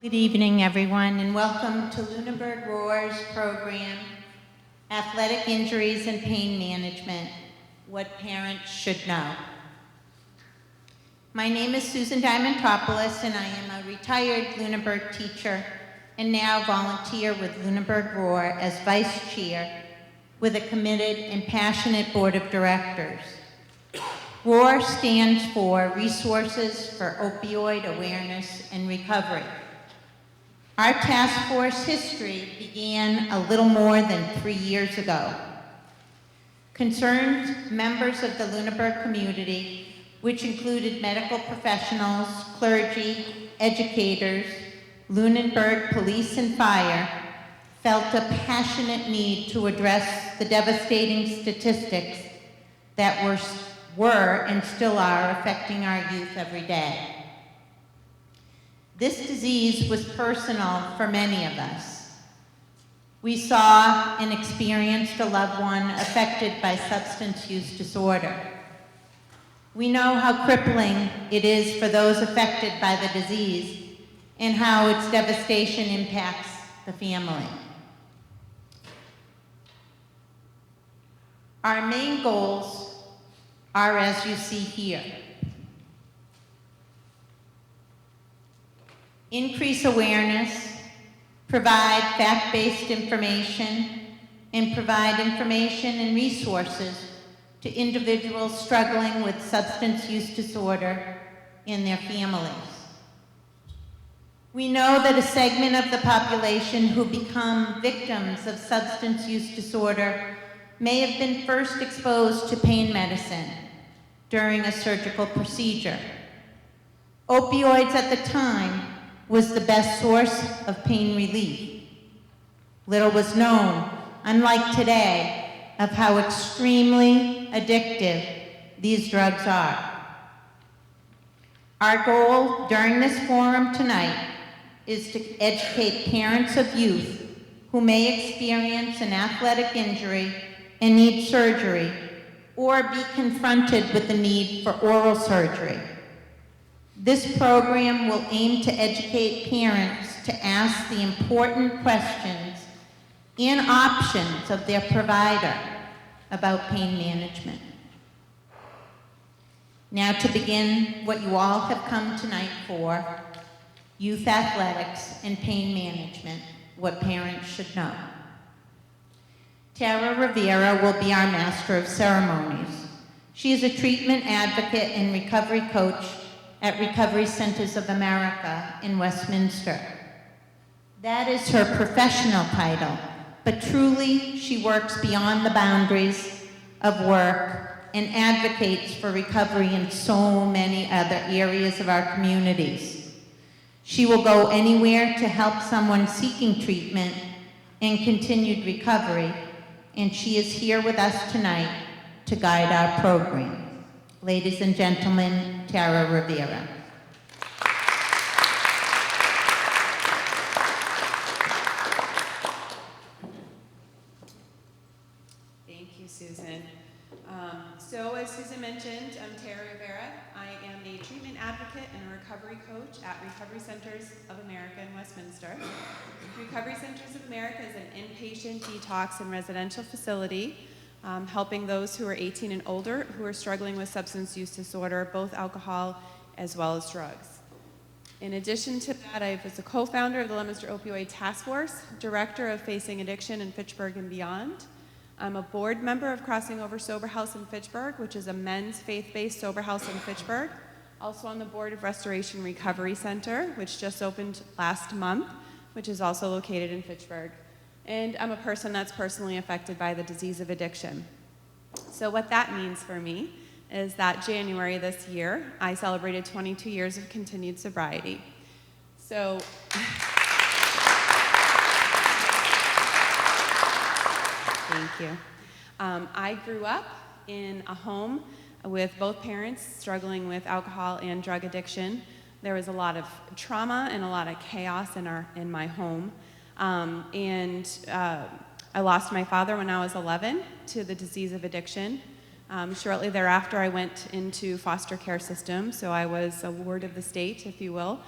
Good evening, everyone, and welcome to Lunenburg Roar's program, Athletic Injuries and Pain Management, What Parents Should Know. My name is Susan Diamantopoulos, and I am a retired Lunenburg teacher and now volunteer with Lunenburg Roar as vice chair with a committed and passionate board of directors. ROAR stands for Resources for Opioid Awareness and Recovery. Our task force history began a little more than 3 years ago. Concerned members of the Lunenburg community, which included medical professionals, clergy, educators, Lunenburg police and fire, felt a passionate need to address the devastating statistics that were and still are affecting our youth every day. This disease was personal for many of us. We saw and experienced a loved one affected by substance use disorder. We know how crippling it is for those affected by the disease and how its devastation impacts the family. Our main goals are as you see here. Increase awareness, provide fact-based information, and provide information and resources to individuals struggling with substance use disorder and their families. We know that a segment of the population who become victims of substance use disorder may have been first exposed to pain medicine during a surgical procedure. Opioids at the time was the best source of pain relief. Little was known, unlike today, of how extremely addictive these drugs are. Our goal during this forum tonight is to educate parents of youth who may experience an athletic injury and need surgery, or be confronted with the need for oral surgery. This program will aim to educate parents to ask the important questions and options of their provider about pain management. Now to begin what you all have come tonight for, youth athletics and pain management, what parents should know. Tara Rivera will be our Master of Ceremonies. She is a treatment advocate and recovery coach at Recovery Centers of America in Westminster. That is her professional title, but truly she works beyond the boundaries of work and advocates for recovery in so many other areas of our communities. She will go anywhere to help someone seeking treatment and continued recovery, and she is here with us tonight to guide our program. Ladies and gentlemen, Tara Rivera. Thank you, Susan. So as Susan mentioned, I'm Tara Rivera. I am a treatment advocate and a recovery coach at Recovery Centers of America in Westminster. Recovery Centers of America is an inpatient detox and residential facility helping those who are 18 and older who are struggling with substance use disorder, both alcohol as well as drugs. In addition to that, I was a co-founder of the Leominster Opioid Task Force, director of Facing Addiction in Fitchburg and beyond. I'm a board member of Crossing Over Sober House in Fitchburg, which is a men's faith-based sober house in Fitchburg. Also on the board of Restoration Recovery Center, which just opened last month, which is also located in Fitchburg. And I'm a person that's personally affected by the disease of addiction. So what that means for me is that January this year, I celebrated 22 years of continued sobriety. So, thank you. I grew up in a home with both parents struggling with alcohol and drug addiction. There was a lot of trauma and a lot of chaos in my home. I lost my father when I was 11 to the disease of addiction. Shortly thereafter, I went into foster care system, so I was a ward of the state, if you will,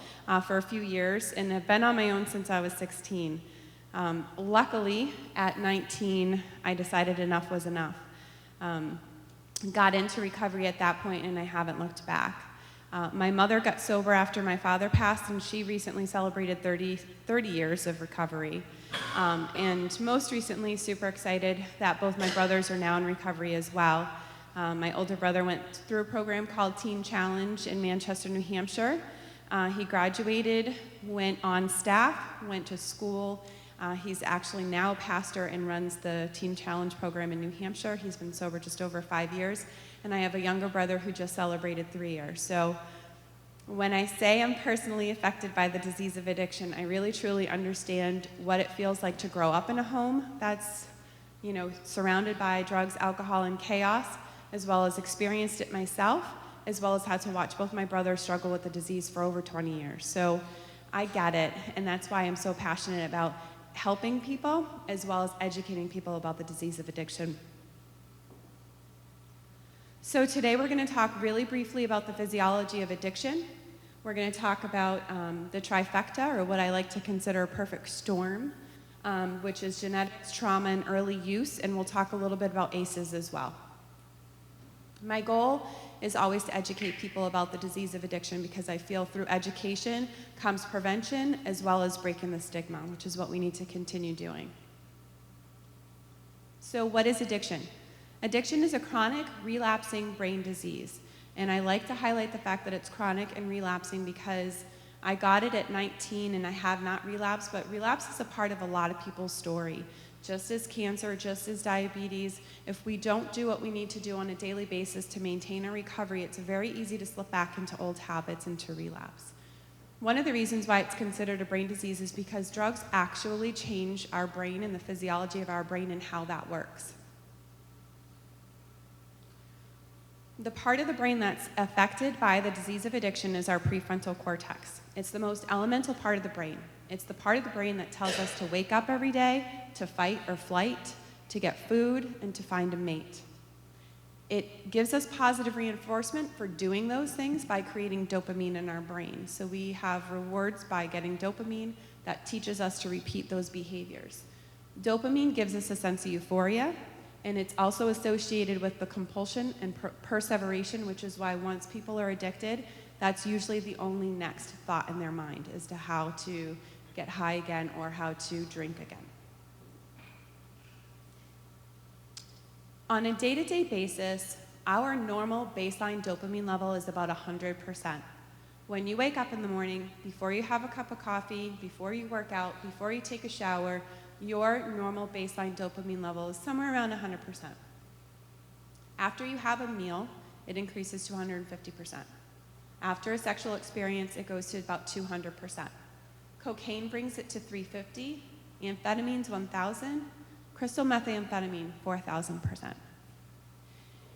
for a few years, and have been on my own since I was 16. Luckily, at 19, I decided enough was enough. Got into recovery at that point, and I haven't looked back. My mother got sober after my father passed, and she recently celebrated 30 years of recovery. And most recently, super excited that both my brothers are now in recovery as well. My older brother went through a program called Teen Challenge in Manchester, New Hampshire. He graduated, went on staff, went to school. He's actually now a pastor and runs the Teen Challenge program in New Hampshire. He's been sober just over 5 years. And I have a younger brother who just celebrated 3 years. So when I say I'm personally affected by the disease of addiction, I really truly understand what it feels like to grow up in a home that's, surrounded by drugs, alcohol, and chaos, as well as experienced it myself, as well as had to watch both my brothers struggle with the disease for over 20 years. So I get it, and that's why I'm so passionate about helping people, as well as educating people about the disease of addiction. So today we're going to talk really briefly about the physiology of addiction. We're going to talk about the trifecta, or what I like to consider a perfect storm, which is genetics, trauma, and early use, and we'll talk a little bit about ACEs as well. My goal is always to educate people about the disease of addiction, because I feel through education comes prevention, as well as breaking the stigma, which is what we need to continue doing. So what is addiction? Addiction is a chronic, relapsing brain disease. And I like to highlight the fact that it's chronic and relapsing because I got it at 19 and I have not relapsed, but relapse is a part of a lot of people's story. Just as cancer, just as diabetes, if we don't do what we need to do on a daily basis to maintain our recovery, it's very easy to slip back into old habits and to relapse. One of the reasons why it's considered a brain disease is because drugs actually change our brain and the physiology of our brain and how that works. The part of the brain that's affected by the disease of addiction is our prefrontal cortex. It's the most elemental part of the brain. It's the part of the brain that tells us to wake up every day, to fight or flight, to get food, and to find a mate. It gives us positive reinforcement for doing those things by creating dopamine in our brain. So we have rewards by getting dopamine that teaches us to repeat those behaviors. Dopamine gives us a sense of euphoria, and it's also associated with the compulsion and perseveration, which is why once people are addicted, that's usually the only next thought in their mind as to how to get high again or how to drink again. On a day-to-day basis, our normal baseline dopamine level is about 100%. When you wake up in the morning, before you have a cup of coffee, before you work out, before you take a shower, your normal baseline dopamine level is somewhere around 100%. After you have a meal, it increases to 150%. After a sexual experience, it goes to about 200%. Cocaine brings it to 350, amphetamines 1,000, crystal methamphetamine 4,000%.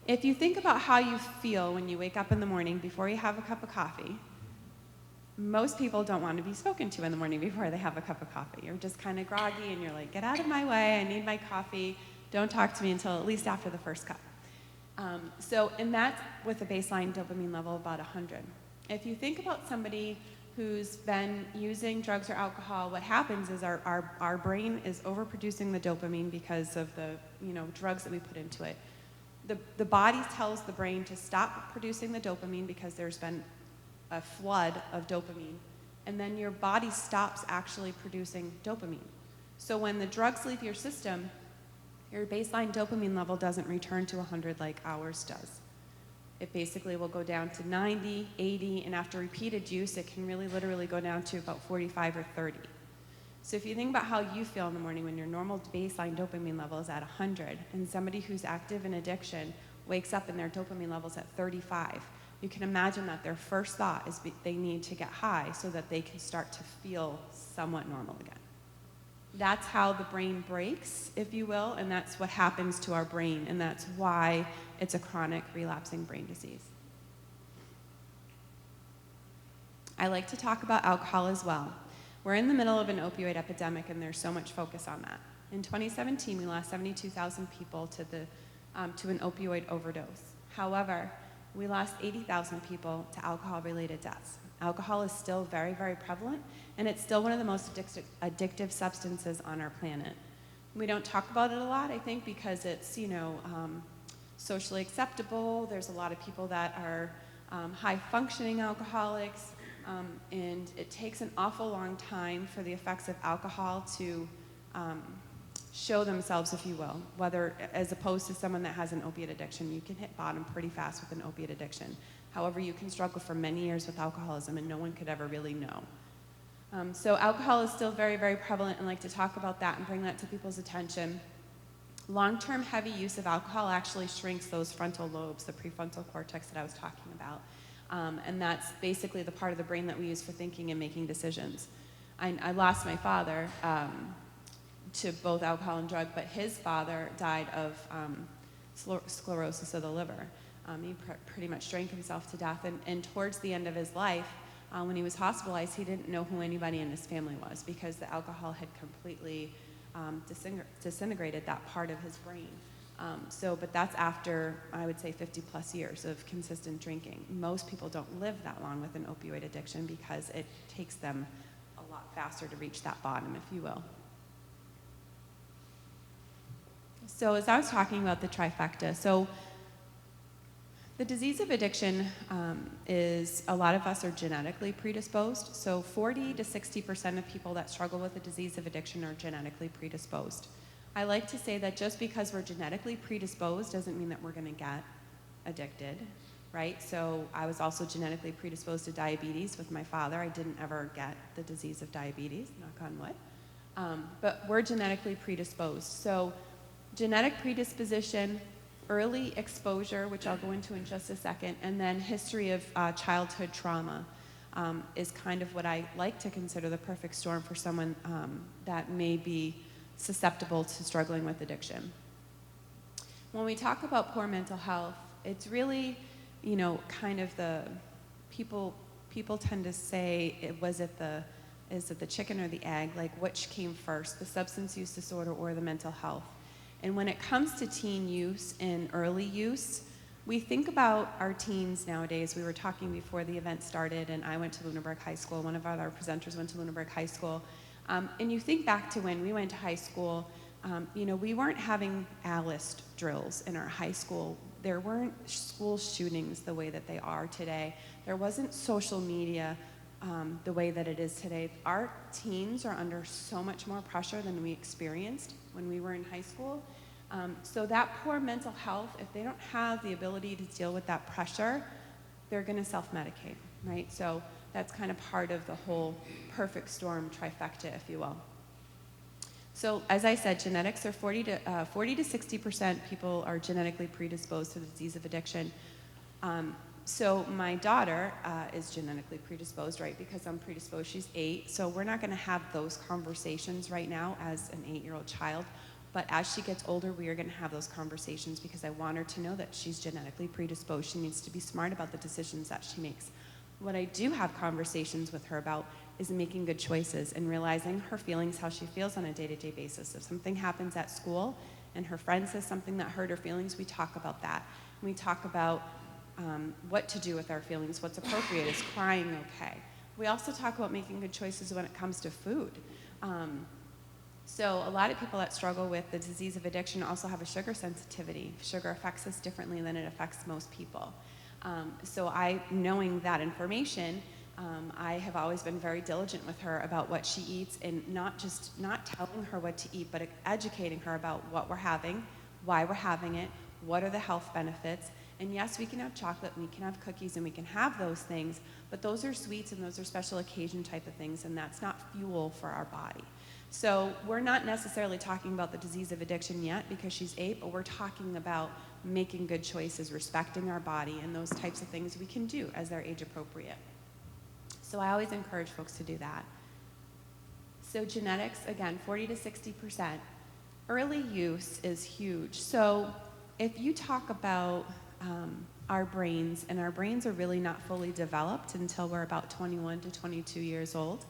If you think about how you feel when you wake up in the morning before you have a cup of coffee, most people don't want to be spoken to in the morning before they have a cup of coffee. You're just kind of groggy and you're like, get out of my way, I need my coffee, don't talk to me until at least after the first cup. And that's with a baseline dopamine level of about 100. If you think about somebody who's been using drugs or alcohol, what happens is our brain is overproducing the dopamine because of the drugs that we put into it. The body tells the brain to stop producing the dopamine because there's been a flood of dopamine, and then your body stops actually producing dopamine. So when the drugs leave your system, your baseline dopamine level doesn't return to 100 like ours does. It basically will go down to 90, 80, and after repeated use, it can really literally go down to about 45 or 30. So if you think about how you feel in the morning when your normal baseline dopamine level is at 100, and somebody who's active in addiction wakes up and their dopamine level's at 35, you can imagine that their first thought is they need to get high so that they can start to feel somewhat normal again. That's how the brain breaks, if you will, and that's what happens to our brain, and that's why it's a chronic relapsing brain disease. I like to talk about alcohol as well. We're in the middle of an opioid epidemic, and there's so much focus on that. In 2017, we lost 72,000 people to the to an opioid overdose. However, we lost 80,000 people to alcohol-related deaths. Alcohol is still very, very prevalent, and it's still one of the most addictive substances on our planet. We don't talk about it a lot, I think, because it's, socially acceptable. There's a lot of people that are high-functioning alcoholics, and it takes an awful long time for the effects of alcohol to show themselves, if you will, whether as opposed to someone that has an opiate addiction. You can hit bottom pretty fast with an opiate addiction. However, you can struggle for many years with alcoholism, and no one could ever really know. So alcohol is still very, very prevalent, and I like to talk about that and bring that to people's attention. Long-term heavy use of alcohol actually shrinks those frontal lobes, the prefrontal cortex that I was talking about. And that's basically the part of the brain that we use for thinking and making decisions. I lost my father to both alcohol and drug, but his father died of sclerosis of the liver. He pretty much drank himself to death, and towards the end of his life, when he was hospitalized, he didn't know who anybody in his family was because the alcohol had completely disintegrated that part of his brain. But that's after, I would say, 50 plus years of consistent drinking. Most people don't live that long with an opioid addiction because it takes them a lot faster to reach that bottom, if you will. So as I was talking about the trifecta, so the disease of addiction is, a lot of us are genetically predisposed. So 40 to 60% of people that struggle with the disease of addiction are genetically predisposed. I like to say that just because we're genetically predisposed doesn't mean that we're going to get addicted, right? So I was also genetically predisposed to diabetes with my father. I didn't ever get the disease of diabetes, knock on wood. But we're genetically predisposed. So genetic predisposition, early exposure, which I'll go into in just a second, and then history of childhood trauma is kind of what I like to consider the perfect storm for someone that may be susceptible to struggling with addiction. When we talk about poor mental health, it's really, kind of the people tend to say, is it the chicken or the egg? Like, which came first, the substance use disorder or the mental health? And when it comes to teen use and early use, we think about our teens nowadays. We were talking before the event started, and I went to Lunenburg High School. One of our presenters went to Lunenburg High School. And you think back to when we went to high school, we weren't having ALICE drills in our high school. There weren't school shootings the way that they are today. There wasn't social media the way that it is today. Our teens are under so much more pressure than we experienced when we were in high school. So that poor mental health, if they don't have the ability to deal with that pressure, they're going to self-medicate, right? So that's kind of part of the whole perfect storm trifecta, if you will. So as I said, genetics are 40 to 60% people are genetically predisposed to the disease of addiction. So my daughter is genetically predisposed, right, because I'm predisposed. She's 8, so we're not going to have those conversations right now as an 8-year-old child. But as she gets older, we are going to have those conversations because I want her to know that she's genetically predisposed. She needs to be smart about the decisions that she makes. What I do have conversations with her about is making good choices and realizing her feelings, how she feels on a day-to-day basis. If something happens at school and her friend says something that hurt her feelings, we talk about that. We talk about what to do with our feelings, what's appropriate. Is crying okay? We also talk about making good choices when it comes to food. So a lot of people that struggle with the disease of addiction also have a sugar sensitivity. Sugar affects us differently than it affects most people. So knowing that information, I have always been very diligent with her about what she eats, and not telling her what to eat, but educating her about what we're having, why we're having it, what are the health benefits. And yes, we can have chocolate, and we can have cookies, and we can have those things, but those are sweets and those are special occasion type of things, and that's not fuel for our body. So we're not necessarily talking about the disease of addiction yet because she's 8, but we're talking about making good choices, respecting our body, and those types of things we can do as they're age appropriate. So I always encourage folks to do that. So genetics, again, 40 to 60%. Early use is huge. So if you talk about our brains, and our brains are really not fully developed until we're about 21 to 22 years old.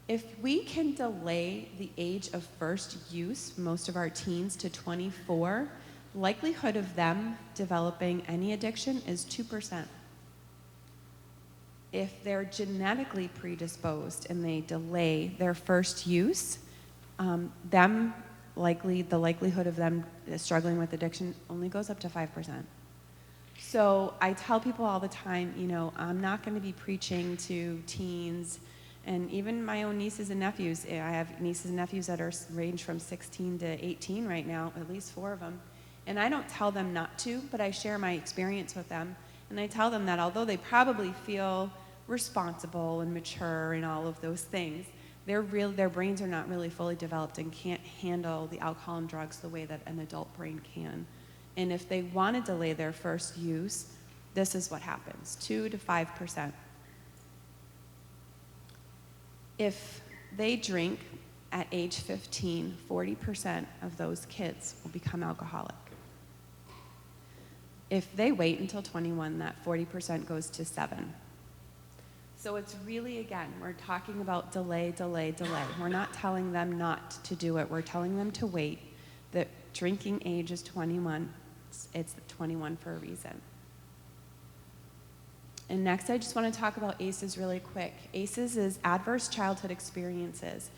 If we can delay the age of first use, most of our teens, to 24, likelihood of them developing any addiction is 2%. If they're genetically predisposed and they delay their first use, the likelihood of them struggling with addiction only goes up to 5%. So I tell people all the time, you know, I'm not going to be preaching to teens and even my own nieces and nephews. I have nieces and nephews that range from 16 to 18 right now, at least 4 of them. And I don't tell them not to, but I share my experience with them. And I tell them that although they probably feel responsible and mature and all of those things, their brains are not really fully developed and can't handle the alcohol and drugs the way that an adult brain can. And if they want to delay their first use, this is what happens, 2 to 5%. If they drink at age 15, 40% of those kids will become alcoholic. If they wait until 21, that 40% goes to 7. So it's really, again, we're talking about delay, delay, delay. We're not telling them not to do it. We're telling them to wait. The drinking age is 21. It's 21 for a reason. And next, I just want to talk about ACEs really quick. ACEs is Adverse Childhood Experiences.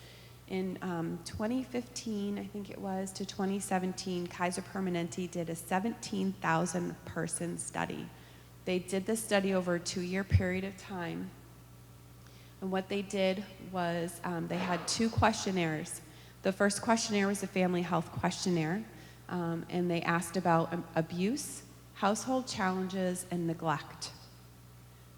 In 2015, I think it was, to 2017, Kaiser Permanente did a 17,000-person study. They did this study over a 2-year period of time. And what they did was they had 2 questionnaires. The first questionnaire was a family health questionnaire, and they asked about abuse, household challenges, and neglect.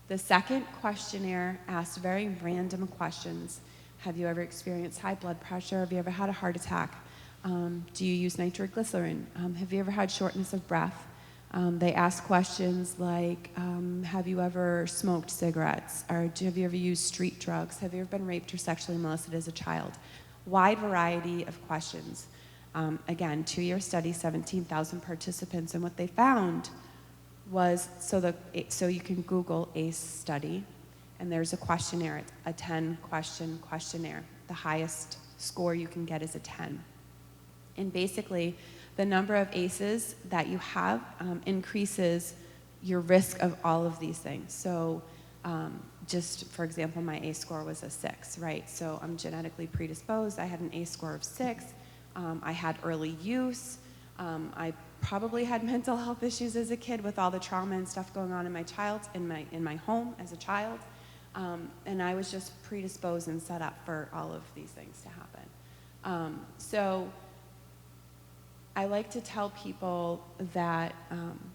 The second questionnaire asked very random questions. Have you ever experienced high blood pressure? Have you ever had a heart attack? Do you use nitroglycerin? Have you ever had shortness of breath? They asked questions like, have you ever smoked cigarettes? Or have you ever used street drugs? Have you ever been raped or sexually molested as a child? Wide variety of questions. Again, 2-year study, 17,000 participants, and what they found was, so you can Google ACE study, and there's a questionnaire, a 10-question questionnaire. The highest score you can get is a 10. And basically, the number of ACEs that you have increases your risk of all of these things. So just for example, my ACE score was a 6, right? So I'm genetically predisposed. I had an ACE score of 6. I had early use. I probably had mental health issues as a kid with all the trauma and stuff going on in my home as a child. And I was just predisposed and set up for all of these things to happen. So I like to tell people that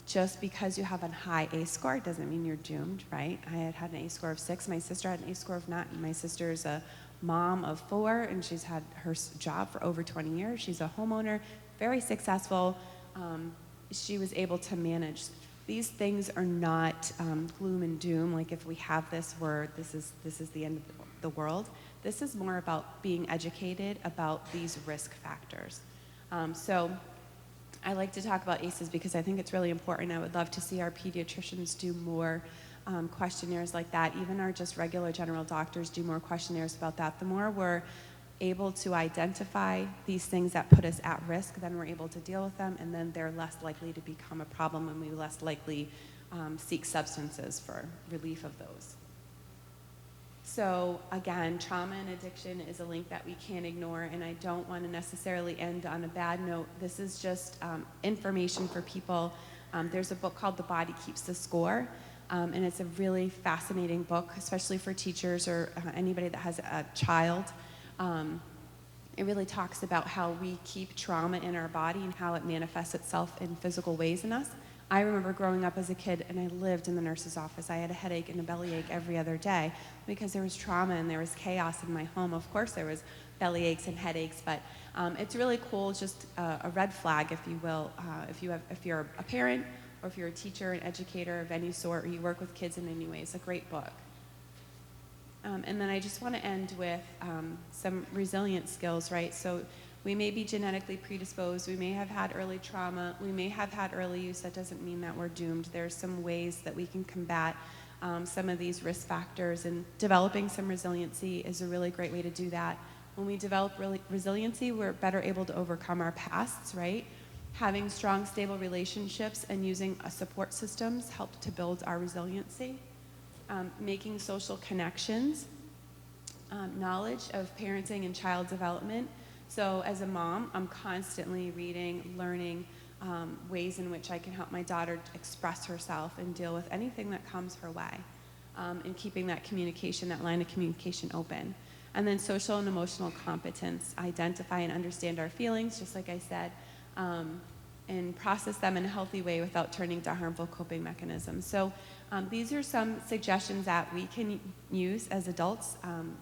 just because you have a high ACE score doesn't mean you're doomed, right? I had an ACE score of 6. My sister had an ACE score of 9. My sister's a mom of 4, and she's had her job for over 20 years. She's a homeowner, very successful. She was able to manage. These things are not gloom and doom, like if we have this, this is the end of the world. This is more about being educated about these risk factors. So I like to talk about ACEs because I think it's really important. I would love to see our pediatricians do more questionnaires like that. Even our just regular general doctors do more questionnaires about that. The more we're able to identify these things that put us at risk, then we're able to deal with them, and then they're less likely to become a problem, and we less likely seek substances for relief of those. So again, trauma and addiction is a link that we can't ignore, and I don't want to necessarily end on a bad note. This is just information for people. There's a book called The Body Keeps the Score, and it's a really fascinating book, especially for teachers or anybody that has a child. It really talks about how we keep trauma in our body and how it manifests itself in physical ways in us. I remember growing up as a kid, and I lived in the nurse's office. I had a headache and a bellyache every other day because there was trauma and there was chaos in my home. Of course, there was bellyaches and headaches, but it's really cool, just a red flag, if you will, if you're a parent or if you're a teacher, an educator of any sort, or you work with kids in any way. It's a great book. And then I just want to end with some resilient skills, right? So we may be genetically predisposed, we may have had early trauma, we may have had early use. That doesn't mean that we're doomed. There's some ways that we can combat some of these risk factors, and developing some resiliency is a really great way to do that. When we develop resiliency, we're better able to overcome our pasts, right? Having strong, stable relationships and using support systems help to build our resiliency. Making social connections, knowledge of parenting and child development. So as a mom, I'm constantly reading, learning ways in which I can help my daughter express herself and deal with anything that comes her way, and keeping that communication, that line of communication open. And then social and emotional competence, identify and understand our feelings, just like I said, and process them in a healthy way without turning to harmful coping mechanisms. So these are some suggestions that we can use as adults. I'm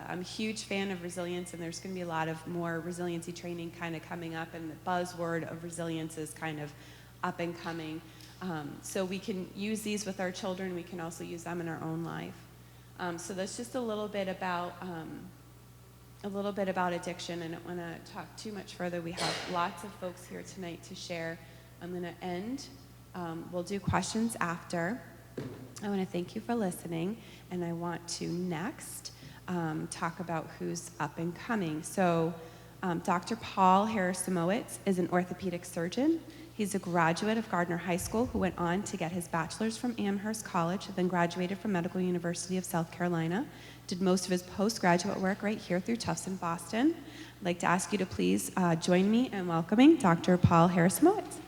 a huge fan of resilience, and there's going to be a lot of more resiliency training kind of coming up, and the buzzword of resilience is kind of up and coming. So we can use these with our children. We can also use them in our own life. So that's just a little bit about addiction. I don't want to talk too much further. We have lots of folks here tonight to share. I'm going to end. We'll do questions after. I want to thank you for listening, and I want to next talk about who's up and coming. So Dr. Paul Harris-Samowitz is an orthopedic surgeon. He's a graduate of Gardner High School who went on to get his bachelor's from Amherst College, then graduated from Medical University of South Carolina, did most of his postgraduate work right here through Tufts in Boston. I'd like to ask you to please join me in welcoming Dr. Paul Harris-Samowitz.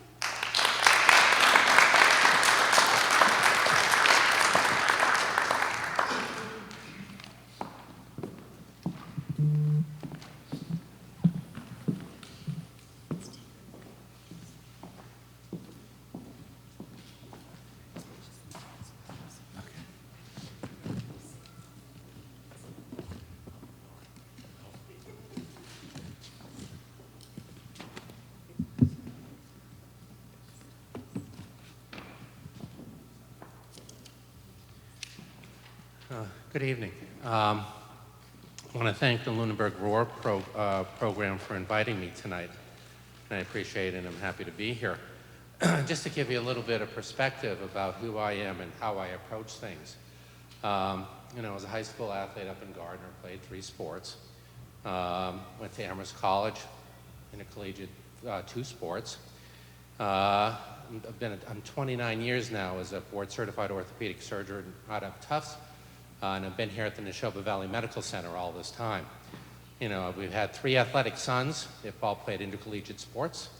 Good evening. I want to thank the Lunenburg Roar program for inviting me tonight. And I appreciate it, and I'm happy to be here. Just to give you a little bit of perspective about who I am and how I approach things. I was a high school athlete up in Gardner, played 3 sports. Went to Amherst College, intercollegiate 2 sports. I'm 29 years now as a board-certified orthopedic surgeon out of Tufts. And I've been here at the Neshoba Valley Medical Center all this time. We've had 3 athletic sons. They've all played intercollegiate sports.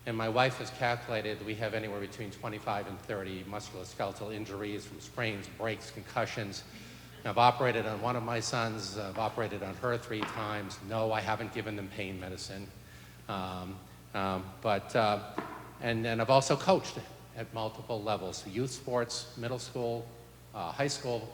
And my wife has calculated we have anywhere between 25 and 30 musculoskeletal injuries from sprains, breaks, concussions. I've operated on one of my sons. I've operated on her 3 times. No, I haven't given them pain medicine. And I've also coached at multiple levels, youth sports, middle school, high school,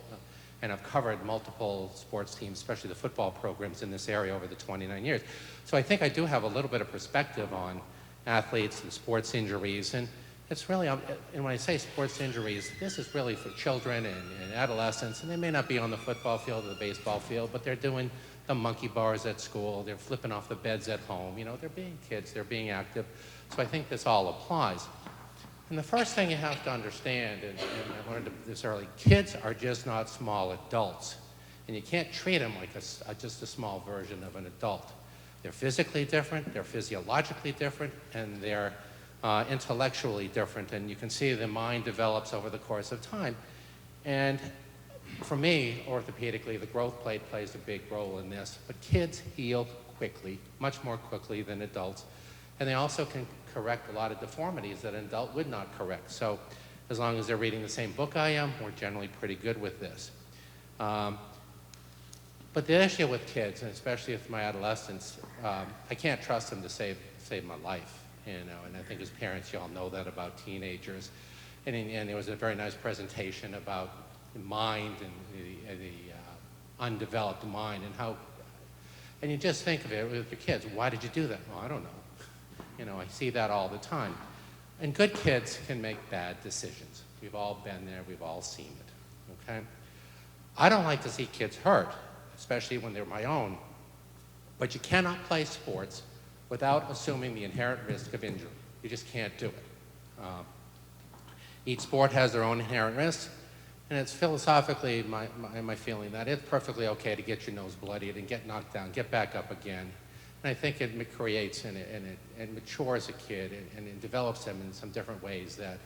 and I've covered multiple sports teams, especially the football programs in this area over the 29 years. So I think I do have a little bit of perspective on athletes and sports injuries. And it's really, and when I say sports injuries, this is really for children and adolescents, and they may not be on the football field or the baseball field, but they're doing the monkey bars at school, they're flipping off the beds at home, they're being kids, they're being active. So I think this all applies. And the first thing you have to understand, and I learned this early, kids are just not small adults. And you can't treat them like just a small version of an adult. They're physically different, they're physiologically different, and they're intellectually different. And you can see the mind develops over the course of time. And for me, orthopedically, the growth plate plays a big role in this. But kids heal quickly, much more quickly than adults. And they also can correct a lot of deformities that an adult would not correct. So as long as they're reading the same book I am, we're generally pretty good with this. But the issue with kids, and especially with my adolescents, I can't trust them to save my life. And I think as parents, you all know that about teenagers. And there was a very nice presentation about the mind and the undeveloped mind and how, and you just think of it with your kids. Why did you do that? Well, I don't know. I see that all the time. And good kids can make bad decisions. We've all been there, we've all seen it, okay? I don't like to see kids hurt, especially when they're my own, but you cannot play sports without assuming the inherent risk of injury. You just can't do it. Each sport has their own inherent risks, and it's philosophically my feeling that it's perfectly okay to get your nose bloodied and get knocked down, get back up again, And I think it creates and it matures a kid and it develops them in some different ways that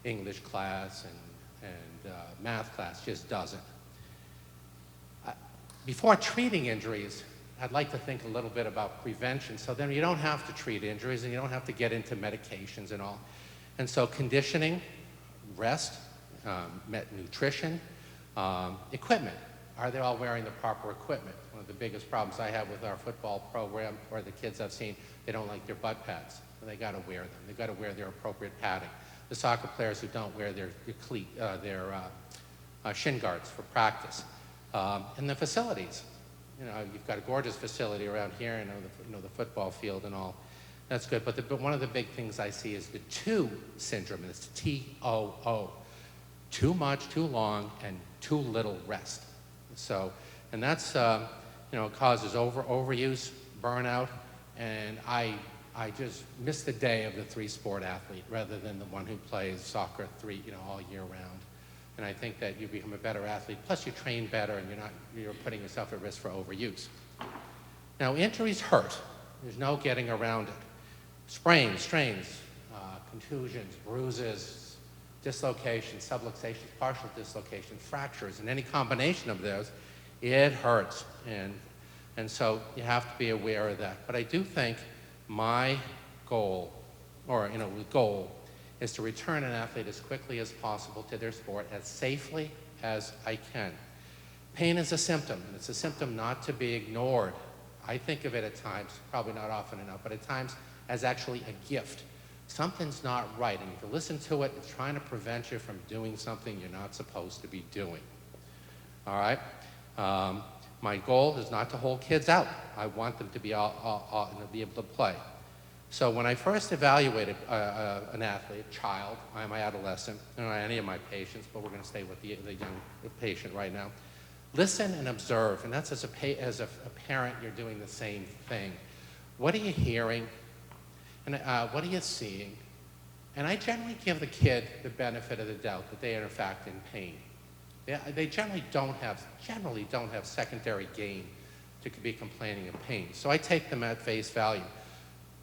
English class and math class just doesn't. Before treating injuries, I'd like to think a little bit about prevention, so then you don't have to treat injuries and you don't have to get into medications and all. And so conditioning, rest, nutrition, equipment. Are they all wearing the proper equipment? One of the biggest problems I have with our football program, or the kids I've seen, they don't like their butt pads. They got to wear them. They got to wear their appropriate padding. The soccer players who don't wear their shin guards for practice. And the facilities. You know, you've got a gorgeous facility around here, and the football field and all. That's good. But one of the big things I see is the TOO syndrome. And it's T-O-O. Too much, too long, and too little rest. So, and that's, it causes overuse, burnout, and I just miss the day of the three-sport athlete rather than the one who plays soccer all year round. And I think that you become a better athlete, plus you train better and you're putting yourself at risk for overuse. Now, injuries hurt. There's no getting around it. Sprains, strains, contusions, bruises, dislocations, subluxations, partial dislocations, fractures, and any combination of those, it hurts. And so you have to be aware of that. But I do think my goal, is to return an athlete as quickly as possible to their sport, as safely as I can. Pain is a symptom, and it's a symptom not to be ignored. I think of it at times, probably not often enough, but at times as actually a gift. Something's not right, and if you listen to it, it's trying to prevent you from doing something you're not supposed to be doing. All right? My goal is not to hold kids out. I want them to be be able to play. So when I first evaluated an athlete, a child, my adolescent, any of my patients, but we're going to stay with the young patient right now, listen and observe, and that's as a parent, you're doing the same thing. What are you hearing? And what are you seeing? And I generally give the kid the benefit of the doubt that they are in fact in pain. They generally don't have secondary gain to be complaining of pain. So I take them at face value.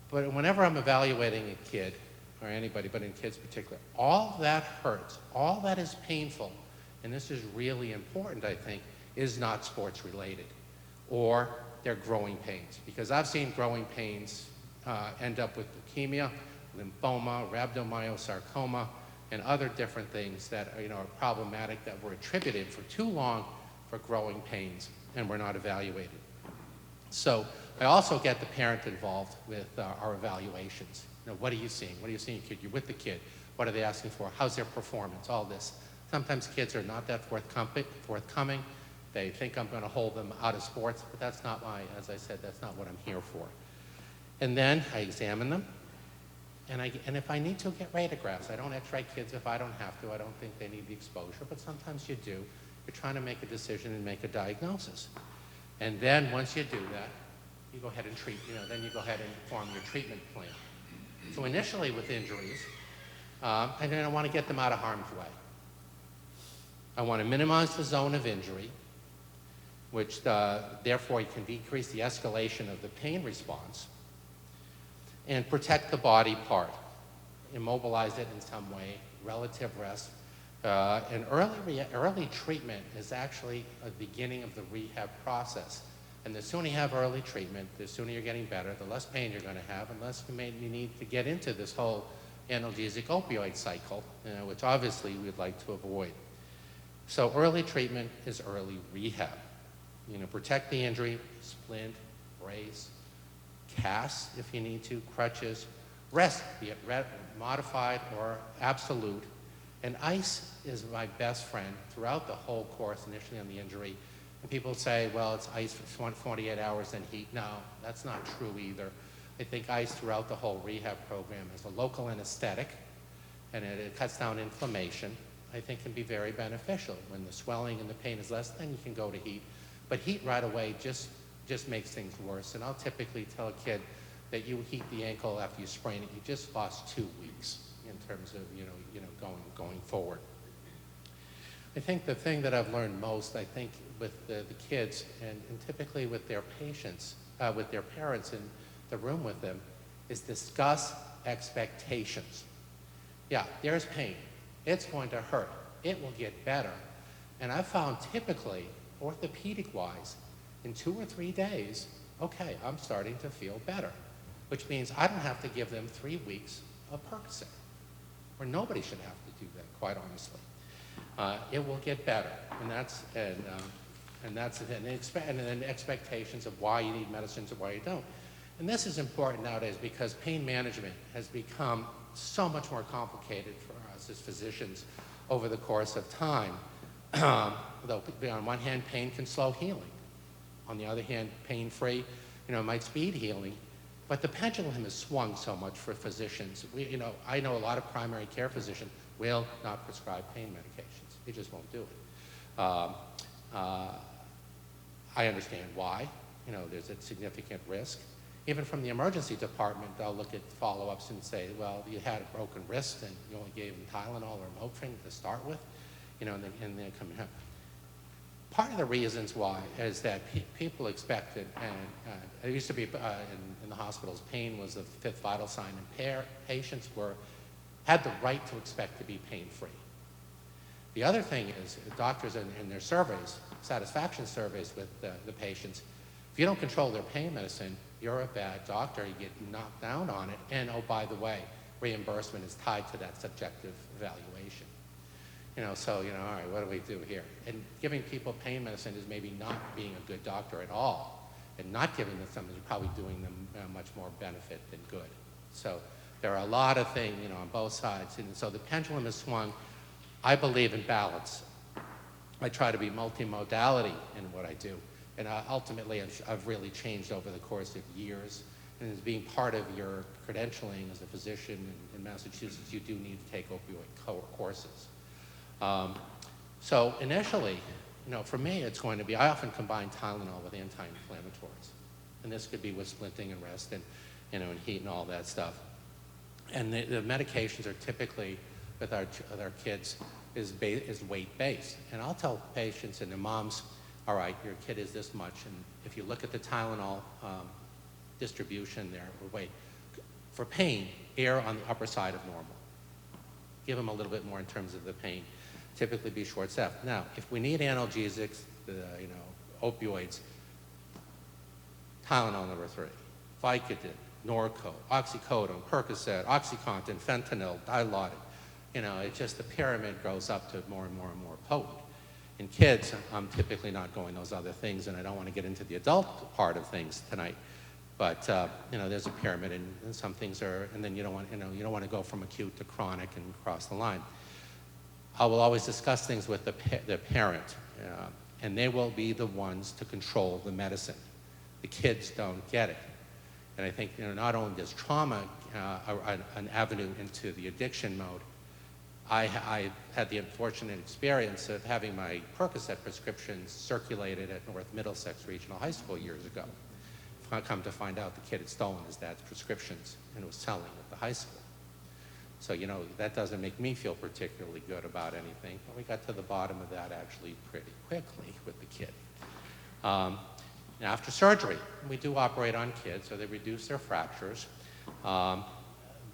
But whenever I'm evaluating a kid, or anybody, but in kids in particular, all that hurts, all that is painful, and this is really important, I think, is not sports related, or they're growing pains. Because I've seen growing pains end up with leukemia, lymphoma, rhabdomyosarcoma, and other different things that are problematic that were attributed for too long for growing pains and were not evaluated. So I also get the parent involved with our evaluations. What are you seeing? What are you seeing, kid? You're with the kid. What are they asking for? How's their performance? All this. Sometimes kids are not that forthcoming. They think I'm going to hold them out of sports, but that's not as I said, that's not what I'm here for. And then I examine them, and if I need to, get radiographs. I don't x-ray kids if I don't have to. I don't think they need the exposure, but sometimes you do. You're trying to make a decision and make a diagnosis. And then once you do that, you go ahead and treat, then you go ahead and form your treatment plan. So initially with injuries, and then I want to get them out of harm's way. I want to minimize the zone of injury, which therefore can decrease the escalation of the pain response, and protect the body part, immobilize it in some way, relative rest. And early treatment is actually a beginning of the rehab process. And the sooner you have early treatment, the sooner you're getting better, the less pain you're going to have, and less you need to get into this whole analgesic opioid cycle, which obviously we'd like to avoid. So early treatment is early rehab. Protect the injury, splint, brace, cast if you need to, crutches, rest, be it modified or absolute. And ice is my best friend throughout the whole course, initially on the injury. And people say, well, it's ice for 48 hours and heat. No, that's not true either. I think ice throughout the whole rehab program is a local anesthetic, and it cuts down inflammation. I think can be very beneficial. When the swelling and the pain is less, then you can go to heat. But heat right away just makes things worse. And I'll typically tell a kid that you heat the ankle after you sprain it, you just lost 2 weeks in terms of going forward. I think the thing that I've learned most, I think, with the kids and typically with their patients, with their parents in the room with them is discuss expectations. Yeah, there's pain. It's going to hurt. It will get better. And I've found typically, orthopedic-wise, in 2 or 3 days, okay, I'm starting to feel better, which means I don't have to give them 3 weeks of Percocet, or nobody should have to do that, quite honestly. It will get better, and then expectations of why you need medicines and why you don't. And this is important nowadays because pain management has become so much more complicated for us as physicians over the course of time. Though on one hand, pain can slow healing. On the other hand, pain-free, might speed healing. But the pendulum has swung so much for physicians. I know a lot of primary care physicians will not prescribe pain medications. They just won't do it. I understand why. There's a significant risk. Even from the emergency department, they'll look at follow-ups and say, well, you had a broken wrist and you only gave them Tylenol or Motrin to start with, and then come in. Part of the reasons why is that people expected, and it used to be in the hospitals, pain was the fifth vital sign, and patients had the right to expect to be pain-free. The other thing is, doctors in their surveys, satisfaction surveys with the patients, if you don't control their pain medicine, you're a bad doctor, you get knocked down on it, and oh, by the way, reimbursement is tied to that subjective evaluation. All right, what do we do here? And giving people pain medicine is maybe not being a good doctor at all, and not giving them something is probably doing them much more benefit than good. So there are a lot of things, on both sides, and so the pendulum has swung. I believe in balance. I try to be multimodality in what I do. And ultimately, I've really changed over the course of years. And as being part of your credentialing as a physician in Massachusetts, you do need to take opioid courses. So initially, for me, it's going to be, I often combine Tylenol with anti-inflammatories. And this could be with splinting and rest and, and heat and all that stuff. And the medications are typically, with our kids, is weight-based. And I'll tell patients and their moms, all right, your kid is this much, and if you look at the Tylenol distribution there, for pain, err on the upper side of normal. Give them a little bit more in terms of the pain. Typically be short-staffed. Now, if we need analgesics, opioids, Tylenol number 3, Vicodin, Norco, oxycodone, Percocet, OxyContin, fentanyl, Dilaudid. It's just the pyramid goes up to more and more and more potent. In kids, I'm typically not going those other things, and I don't want to get into the adult part of things tonight. But there's a pyramid, and some things are, and then you don't want to go from acute to chronic and cross the line. I will always discuss things with the parent, and they will be the ones to control the medicine. The kids don't get it, and I think not only does trauma an avenue into the addiction mode. I had the unfortunate experience of having my Percocet prescriptions circulated at North Middlesex Regional High School years ago. I come to find out the kid had stolen his dad's prescriptions and was selling at the high school. So, that doesn't make me feel particularly good about anything, but we got to the bottom of that actually pretty quickly with the kid. Now, after surgery, we do operate on kids, so they reduce their fractures.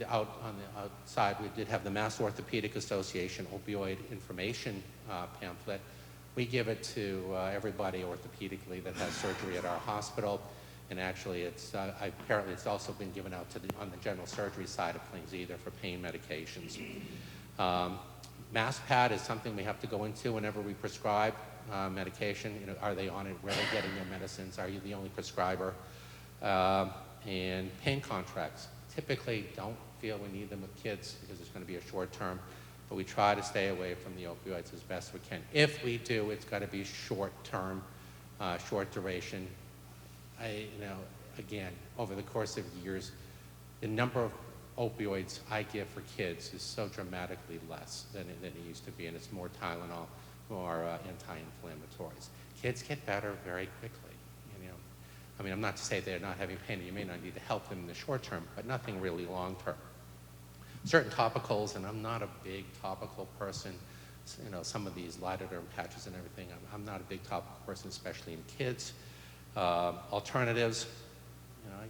Out on the outside, we did have the Mass Orthopedic Association opioid information pamphlet. We give it to everybody orthopedically that has surgery at our hospital, and actually apparently it's also been given out on the general surgery side of things, either for pain medications. MassPad is something we have to go into whenever we prescribe medication. Are they on it, where are they getting their medicines? Are you the only prescriber? And pain contracts. Typically don't feel we need them with kids because it's going to be a short term, but we try to stay away from the opioids as best we can. If we do, it's got to be short term, short duration. Again, over the course of years, the number of opioids I give for kids is so dramatically less than it used to be, and it's more Tylenol, more anti-inflammatories. Kids get better very quickly. I'm not to say they're not having pain, and you may not need to help them in the short term, but nothing really long term. Certain topicals, and I'm not a big topical person, some of these lidoderm patches and everything, I'm not a big topical person, especially in kids. Alternatives,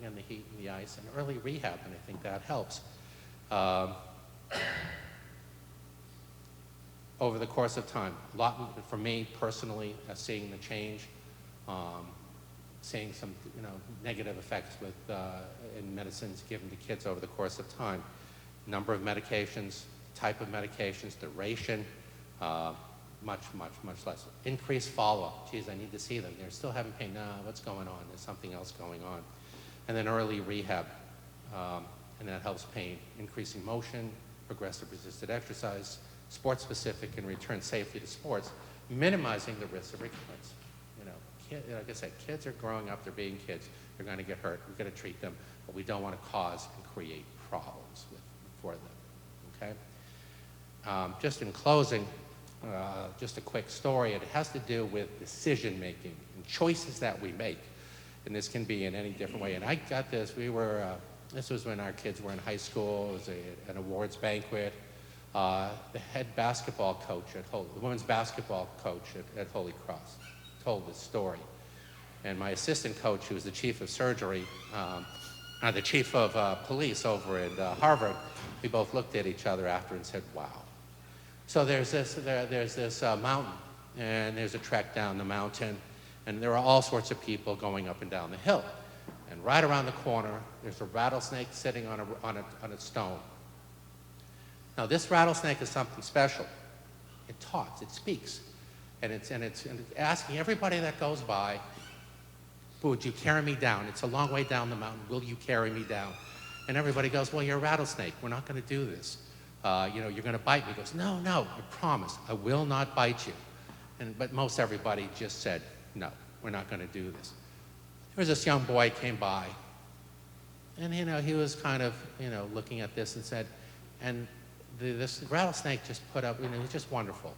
in the heat and the ice, and early rehab, and I think that helps. Um, over the course of time, a lot for me personally, seeing the change, seeing some negative effects with in medicines given to kids over the course of time, number of medications, type of medications, duration, much less. Increased follow-up. Geez, I need to see them. They're still having pain. No, what's going on? There's something else going on. And then early rehab, and that helps pain. Increasing motion, progressive resisted exercise, sports-specific, and return safely to sports, minimizing the risk of recurrence. Like I said, kids are growing up, they're being kids. They're going to get hurt. We've got to treat them, but we don't want to cause and create problems for them, okay? Just in closing, just a quick story. It has to do with decision-making and choices that we make. And this can be in any different way. And I got this, this was when our kids were in high school. It was an awards banquet. The head basketball coach the women's basketball coach at Holy Cross told this story. And my assistant coach, who was the chief of surgery, the chief of police over at Harvard, we both looked at each other after and said, wow. So there's this mountain, and there's a trek down the mountain, and there are all sorts of people going up and down the hill. And right around the corner, there's a rattlesnake sitting on a stone. Now, this rattlesnake is something special. It talks, it speaks. And it's asking everybody that goes by, would you carry me down? It's a long way down the mountain. Will you carry me down? And everybody goes, well, you're a rattlesnake. We're not going to do this. You're going to bite me. He goes, no, I promise. I will not bite you. But most everybody just said, no, we're not going to do this. There was this young boy came by, and he was kind of looking at this and said, and this rattlesnake just put up, it was just wonderful,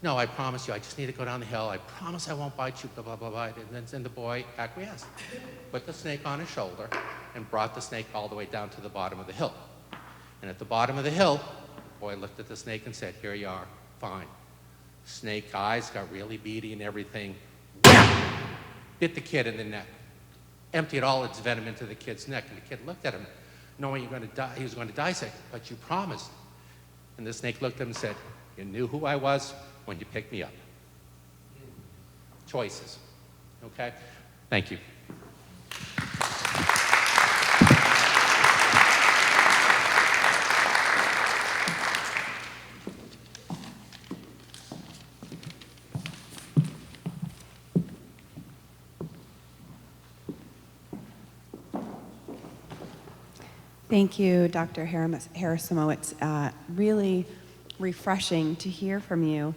no, I promise you, I just need to go down the hill. I promise I won't bite you, blah, blah, blah, blah. And then the boy acquiesced, put the snake on his shoulder, and brought the snake all the way down to the bottom of the hill. And at the bottom of the hill, the boy looked at the snake and said, here you are, fine. Snake eyes got really beady and everything. Wham! Bit the kid in the neck. Emptied all its venom into the kid's neck. And the kid looked at him, knowing he was going to die, said, but you promised. And the snake looked at him and said, you knew who I was when you picked me up. Choices, okay? Thank you. Thank you, Dr. Harasimo. It's really refreshing to hear from you.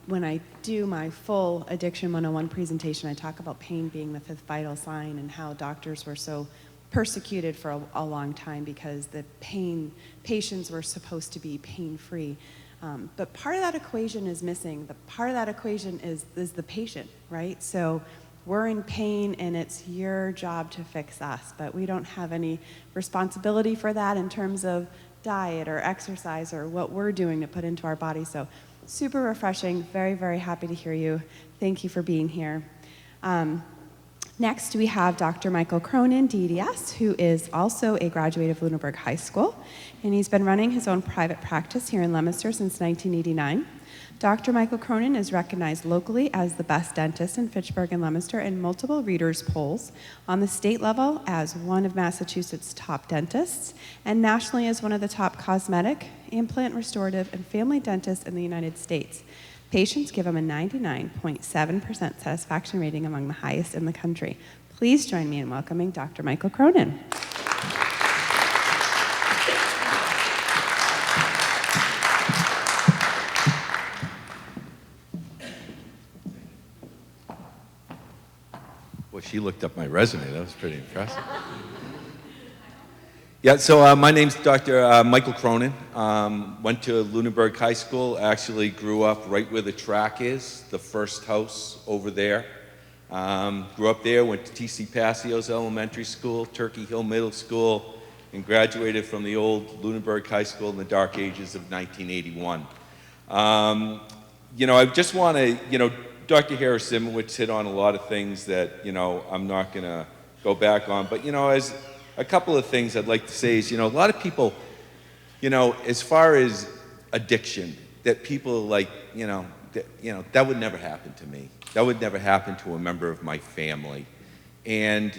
When I do my full Addiction 101 presentation, I talk about pain being the fifth vital sign and how doctors were so persecuted for a long time because the patients were supposed to be pain-free. But part of that equation is missing. The part of that equation is the patient, right? So we're in pain and it's your job to fix us, but we don't have any responsibility for that in terms of diet or exercise or what we're doing to put into our body. So super refreshing, very, very happy to hear you. Thank you for being here. Next, we have Dr. Michael Cronin, DDS, who is also a graduate of Lunenburg High School, and he's been running his own private practice here in Leominster since 1989. Dr. Michael Cronin is recognized locally as the best dentist in Fitchburg and Leominster in multiple readers' polls, on the state level as one of Massachusetts' top dentists, and nationally as one of the top cosmetic, implant, restorative, and family dentists in the United States. Patients give him a 99.7% satisfaction rating, among the highest in the country. Please join me in welcoming Dr. Michael Cronin. Well, she looked up my resume. That was pretty impressive. Yeah, so my name's Dr. Michael Cronin. Went to Lunenburg High School. Actually grew up right where the track is, the first house over there. Grew up there, went to T.C. Passios Elementary School, Turkey Hill Middle School, and graduated from the old Lunenburg High School in the dark ages of 1981. I just want to, Dr. Harris-Simowitz hit on a lot of things that, I'm not going to go back on. But, as a couple of things I'd like to say is, a lot of people, as far as addiction, that people like, that would never happen to me. That would never happen to a member of my family. And,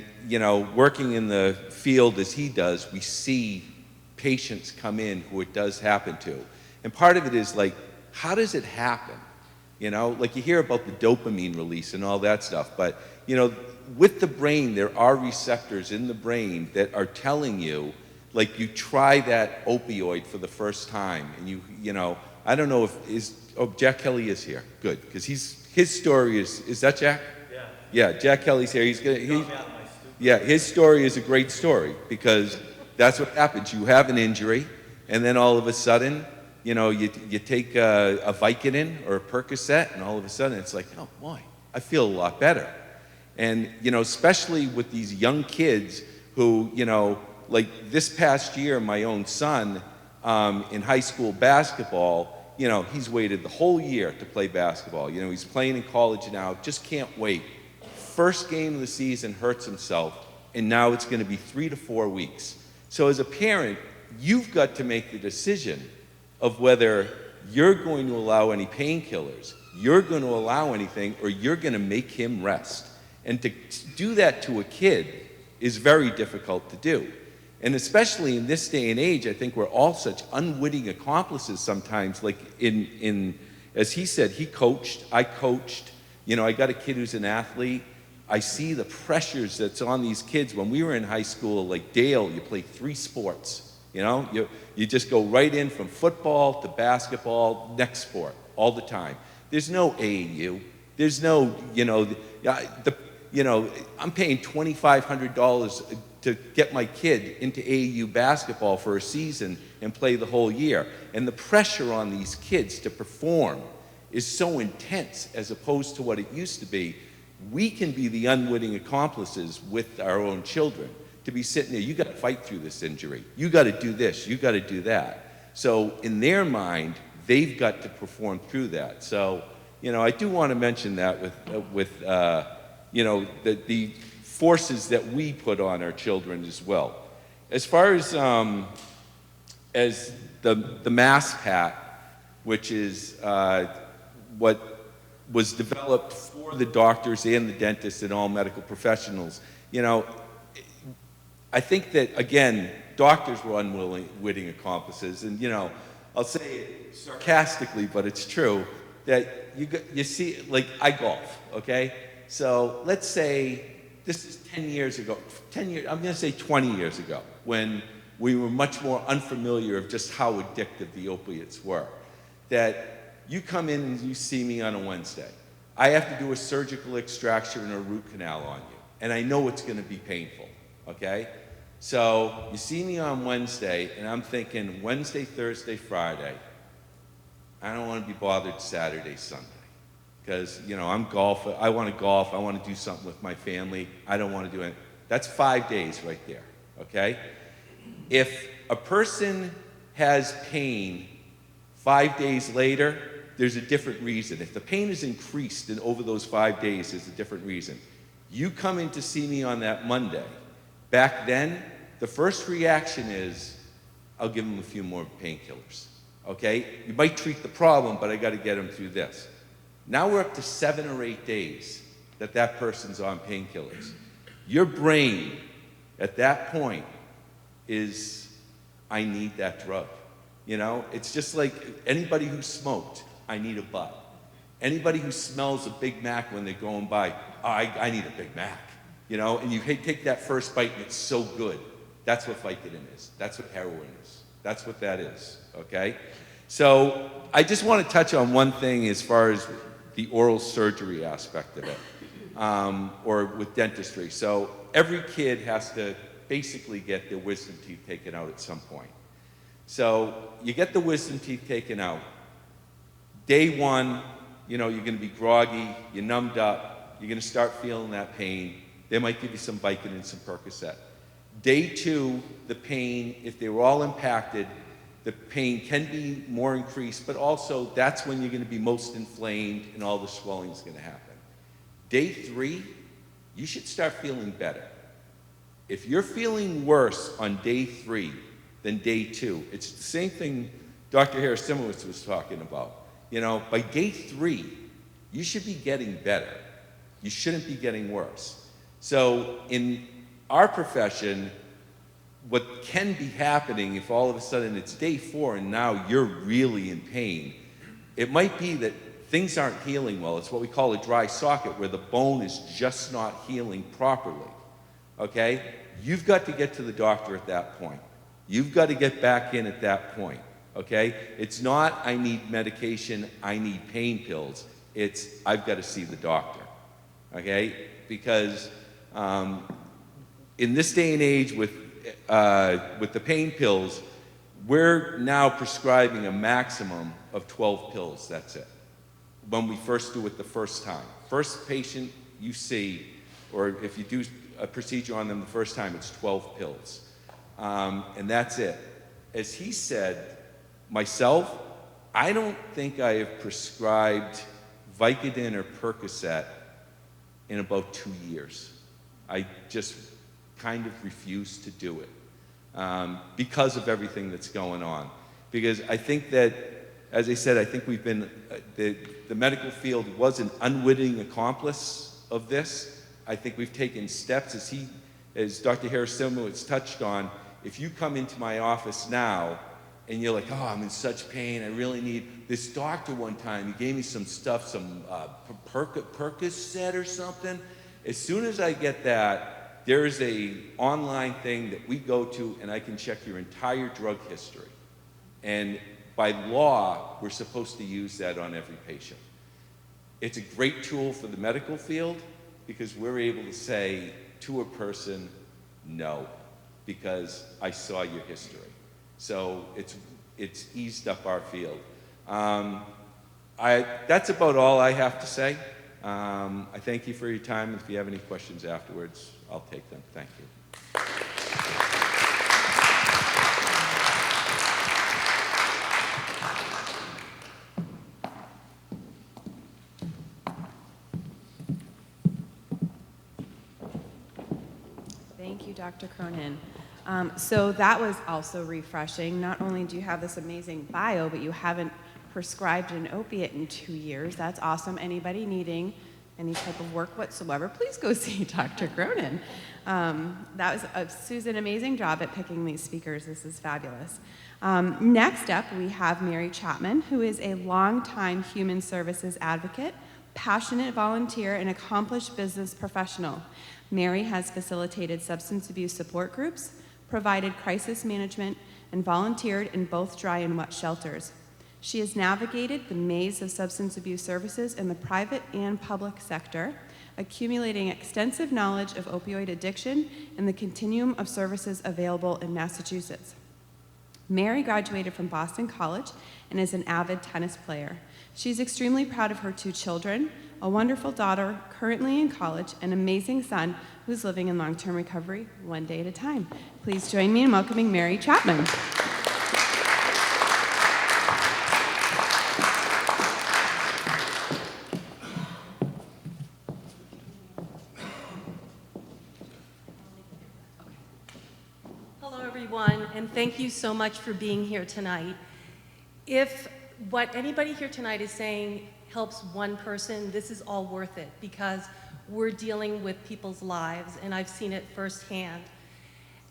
working in the field as he does, we see patients come in who it does happen to. And part of it is like, how does it happen? Like you hear about the dopamine release and all that stuff, but, with the brain, there are receptors in the brain that are telling you, like you try that opioid for the first time, and I don't know if Jack Kelly is here. Good, because his story is that Jack? Yeah. Yeah, Jack Kelly's here. Yeah, his story is a great story because that's what happens. You have an injury, and then all of a sudden, you take a Vicodin or a Percocet, and all of a sudden it's like, oh boy, I feel a lot better. And, especially with these young kids who, like this past year, my own son in high school basketball, he's waited the whole year to play basketball. He's playing in college now, just can't wait. First game of the season, hurts himself, and now it's going to be 3 to 4 weeks. So as a parent, you've got to make the decision of whether you're going to allow any painkillers, you're going to allow anything, or you're going to make him rest. And to do that to a kid is very difficult to do. And especially in this day and age, I think we're all such unwitting accomplices sometimes. Like as he said, he coached, I coached. I got a kid who's an athlete. I see the pressures that's on these kids. When we were in high school, like Dale, you played 3 sports. You just go right in from football to basketball, next sport, all the time. There's no AAU. There's no, I'm paying $2,500 to get my kid into AAU basketball for a season and play the whole year. And the pressure on these kids to perform is so intense as opposed to what it used to be. We can be the unwitting accomplices with our own children. To be sitting there, you got to fight through this injury. You got to do this. You got to do that. So in their mind, they've got to perform through that. So, I do want to mention that with the forces that we put on our children as well. As far as the mask hat, which is what was developed for the doctors and the dentists and all medical professionals, I think that, again, doctors were unwitting accomplices. And, I'll say it sarcastically, but it's true, that you see, like, I golf, okay? So let's say this is 10 years ago, I'm going to say 20 years ago, when we were much more unfamiliar of just how addictive the opiates were. That you come in and you see me on a Wednesday. I have to do a surgical extraction and a root canal on you. And I know it's going to be painful, okay? So you see me on Wednesday, and I'm thinking Wednesday, Thursday, Friday. I don't want to be bothered Saturday, Sunday. Because, I'm golf. I want to golf. I want to do something with my family. I don't want to do it. That's 5 days right there, okay? If a person has pain 5 days later, there's a different reason. If the pain is increased over those 5 days, there's a different reason. You come in to see me on that Monday. Back then, the first reaction is, I'll give them a few more painkillers, okay? You might treat the problem, but I got to get them through this. Now we're up to 7 or 8 days that person's on painkillers. Your brain, at that point, is, I need that drug. It's just like anybody who smoked, I need a butt. Anybody who smells a Big Mac when they're going by, I need a Big Mac. And you take that first bite and it's so good. That's what Vicodin is. That's what heroin is. That's what that is, okay? So I just want to touch on one thing as far as the oral surgery aspect of it, or with dentistry. So every kid has to basically get their wisdom teeth taken out at some point. So you get the wisdom teeth taken out. Day 1, you're going to be groggy, you're numbed up, you're going to start feeling that pain. They might give you some Vicodin and some Percocet. Day 2, the pain, if they were all impacted, the pain can be more increased, but also that's when you're going to be most inflamed and all the swelling is going to happen. Day 3, you should start feeling better. If you're feeling worse on day 3 than day 2, it's the same thing Dr. Harris-Simowitz was talking about. You know, by day 3, you should be getting better. You shouldn't be getting worse. So in our profession, what can be happening if all of a sudden it's day 4 and now you're really in pain, it might be that things aren't healing well. It's what we call a dry socket, where the bone is just not healing properly. Okay? You've got to get to the doctor at that point. You've got to get back in at that point. Okay? It's not, I need medication, I need pain pills. It's, I've got to see the doctor. Okay? Because in this day and age with the pain pills, we're now prescribing a maximum of 12 pills, that's it. When we first do it the first time. First patient you see, or if you do a procedure on them the first time, it's 12 pills. And that's it. As he said, myself, I don't think I have prescribed Vicodin or Percocet in about 2 years. I just kind of refuse to do it because of everything that's going on. Because I think that, as I said, I think we've been, the medical field was an unwitting accomplice of this. I think we've taken steps, as Dr. Harris-Simowitz touched on. If you come into my office now and you're like, oh, I'm in such pain, I really need, this doctor one time, he gave me some stuff, some Percocet or something. As soon as I get that, there is a online thing that we go to and I can check your entire drug history. And by law, we're supposed to use that on every patient. It's a great tool for the medical field because we're able to say to a person, no, because I saw your history. So it's eased up our field. That's about all I have to say. I thank you for your time. If you have any questions afterwards, I'll take them. Thank you. Thank you, Dr. Cronin. So that was also refreshing. Not only do you have this amazing bio, but you haven't prescribed an opiate in 2 years. That's awesome. Anybody needing any type of work whatsoever, please go see Dr. Cronin. That was, Susan, amazing job at picking these speakers. This is fabulous. Next up, we have Mary Chapman, who is a longtime human services advocate, passionate volunteer, and accomplished business professional. Mary has facilitated substance abuse support groups, provided crisis management, and volunteered in both dry and wet shelters. She has navigated the maze of substance abuse services in the private and public sector, accumulating extensive knowledge of opioid addiction and the continuum of services available in Massachusetts. Mary graduated from Boston College and is an avid tennis player. She's extremely proud of her 2 children, a wonderful daughter currently in college, an amazing son who's living in long-term recovery one day at a time. Please join me in welcoming Mary Chapman. Hello, everyone, and thank you so much for being here tonight. If what anybody here tonight is saying helps one person, this is all worth it because we're dealing with people's lives, and I've seen it firsthand.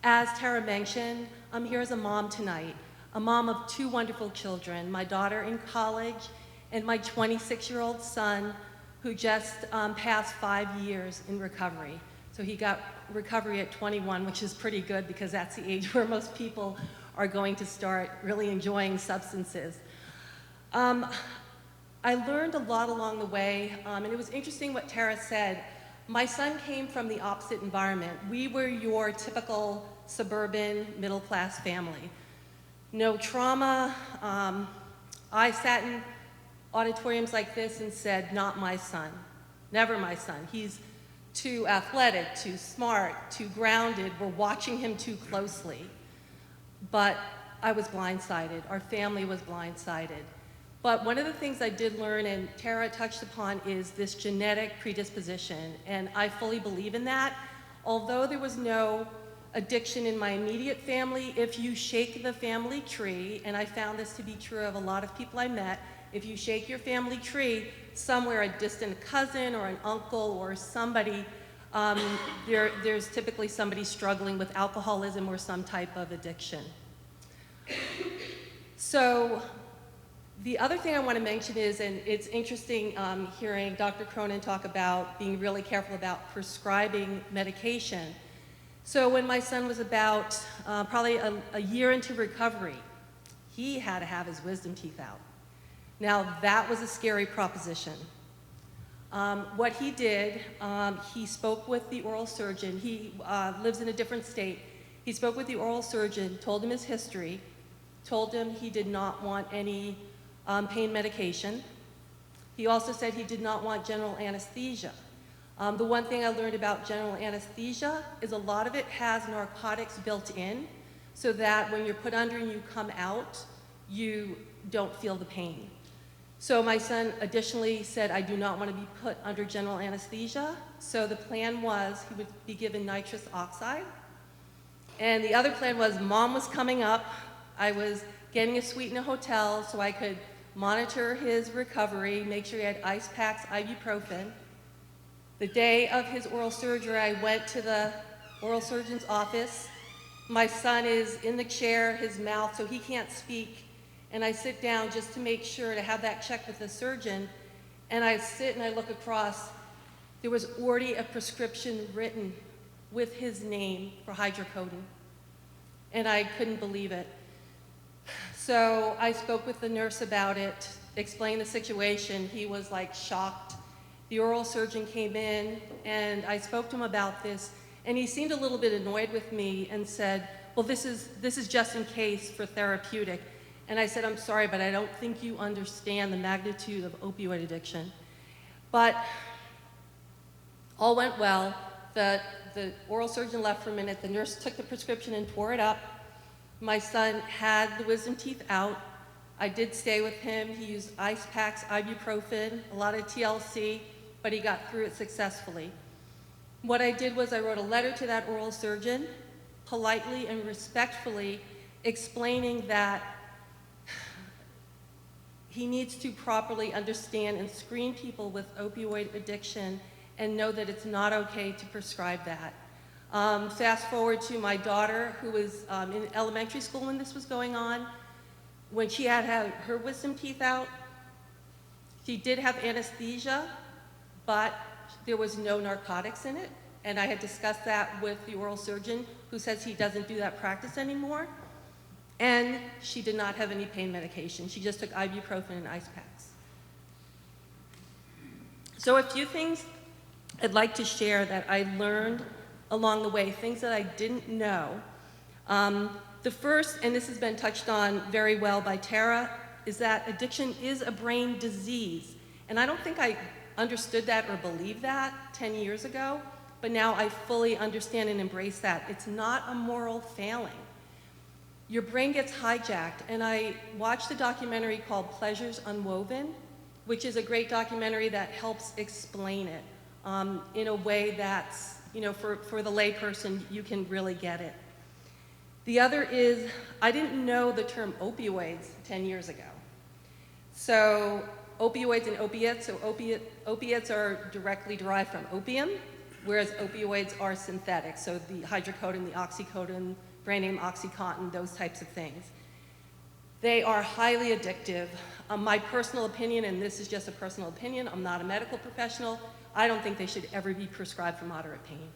As Tara mentioned, I'm here as a mom tonight, a mom of 2 wonderful children, my daughter in college and my 26-year-old son who just passed 5 years in recovery. So he got recovery at 21, which is pretty good because that's the age where most people are going to start really enjoying substances. I learned a lot along the way, and it was interesting what Tara said. My son came from the opposite environment. We were your typical suburban middle-class family. No trauma. I sat in auditoriums like this and said, not my son, never my son. He's too athletic, too smart, too grounded. We're watching him too closely. But I was blindsided. Our family was blindsided. But one of the things I did learn, and Tara touched upon, is this genetic predisposition, and I fully believe in that. Although there was no addiction in my immediate family. If you shake the family tree, and I found this to be true of a lot of people I met, if you shake your family tree, somewhere a distant cousin or an uncle or somebody, there's typically somebody struggling with alcoholism or some type of addiction. So the other thing I want to mention is, and it's interesting hearing Dr. Cronin talk about being really careful about prescribing medication. So when my son was about probably a year into recovery, he had to have his wisdom teeth out. Now that was a scary proposition. What he did, he spoke with the oral surgeon. He lives in a different state. He spoke with the oral surgeon, told him his history, told him he did not want any pain medication. He also said he did not want general anesthesia. The one thing I learned about general anesthesia is a lot of it has narcotics built in so that when you're put under and you come out, you don't feel the pain. So my son additionally said, I do not want to be put under general anesthesia. So the plan was he would be given nitrous oxide. And the other plan was mom was coming up. I was getting a suite in a hotel so I could monitor his recovery, make sure he had ice packs, ibuprofen. The day of his oral surgery, I went to the oral surgeon's office. My son is in the chair, his mouth, so he can't speak. And I sit down just to make sure to have that checked with the surgeon. And I sit and I look across. There was already a prescription written with his name for hydrocodone. And I couldn't believe it. So I spoke with the nurse about it, explained the situation. He was like shocked. The oral surgeon came in and I spoke to him about this. And he seemed a little bit annoyed with me and said, well, this is just in case for therapeutic. And I said, I'm sorry, but I don't think you understand the magnitude of opioid addiction. But all went well. The oral surgeon left for a minute. The nurse took the prescription and tore it up. My son had the wisdom teeth out. I did stay with him. He used ice packs, ibuprofen, a lot of TLC, but he got through it successfully. What I did was I wrote a letter to that oral surgeon, politely and respectfully explaining that he needs to properly understand and screen people with opioid addiction and know that it's not okay to prescribe that. Fast forward to my daughter, who was in elementary school when this was going on. When she had her wisdom teeth out, she did have anesthesia, but there was no narcotics in it. And I had discussed that with the oral surgeon, who says he doesn't do that practice anymore. And she did not have any pain medication. She just took ibuprofen and ice packs. So a few things I'd like to share that I learned along the way, things that I didn't know. The first, and this has been touched on very well by Tara, is that addiction is a brain disease. And I don't think I understood that or believed that 10 years ago, but now I fully understand and embrace that. It's not a moral failing. Your brain gets hijacked, and I watched a documentary called Pleasures Unwoven, which is a great documentary that helps explain it in a way that's, for the layperson, you can really get it. The other is, I didn't know the term opioids 10 years ago. So opioids and opiates, so opiates are directly derived from opium, whereas opioids are synthetic, so the hydrocodone, the oxycodone, brand name OxyContin, those types of things. They are highly addictive. My personal opinion, and this is just a personal opinion, I'm not a medical professional, I don't think they should ever be prescribed for moderate pain.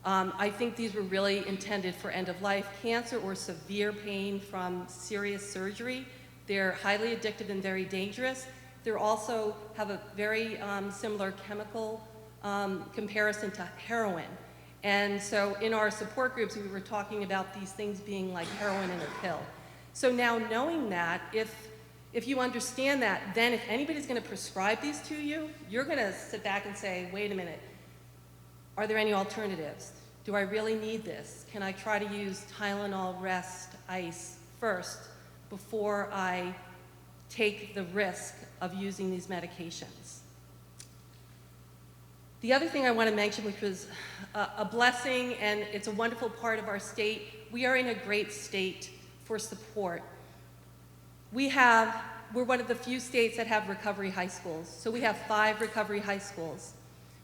I think these were really intended for end-of-life cancer or severe pain from serious surgery. They're highly addictive and very dangerous. They also have a very similar chemical comparison to heroin. And so in our support groups, we were talking about these things being like heroin in a pill. So now knowing that, if you understand that, then if anybody's gonna prescribe these to you, you're gonna sit back and say, wait a minute, are there any alternatives? Do I really need this? Can I try to use Tylenol, rest, ice first before I take the risk of using these medications? The other thing I want to mention, which was a blessing and it's a wonderful part of our state, we are in a great state for support. We're one of the few states that have recovery high schools. So we have 5 recovery high schools.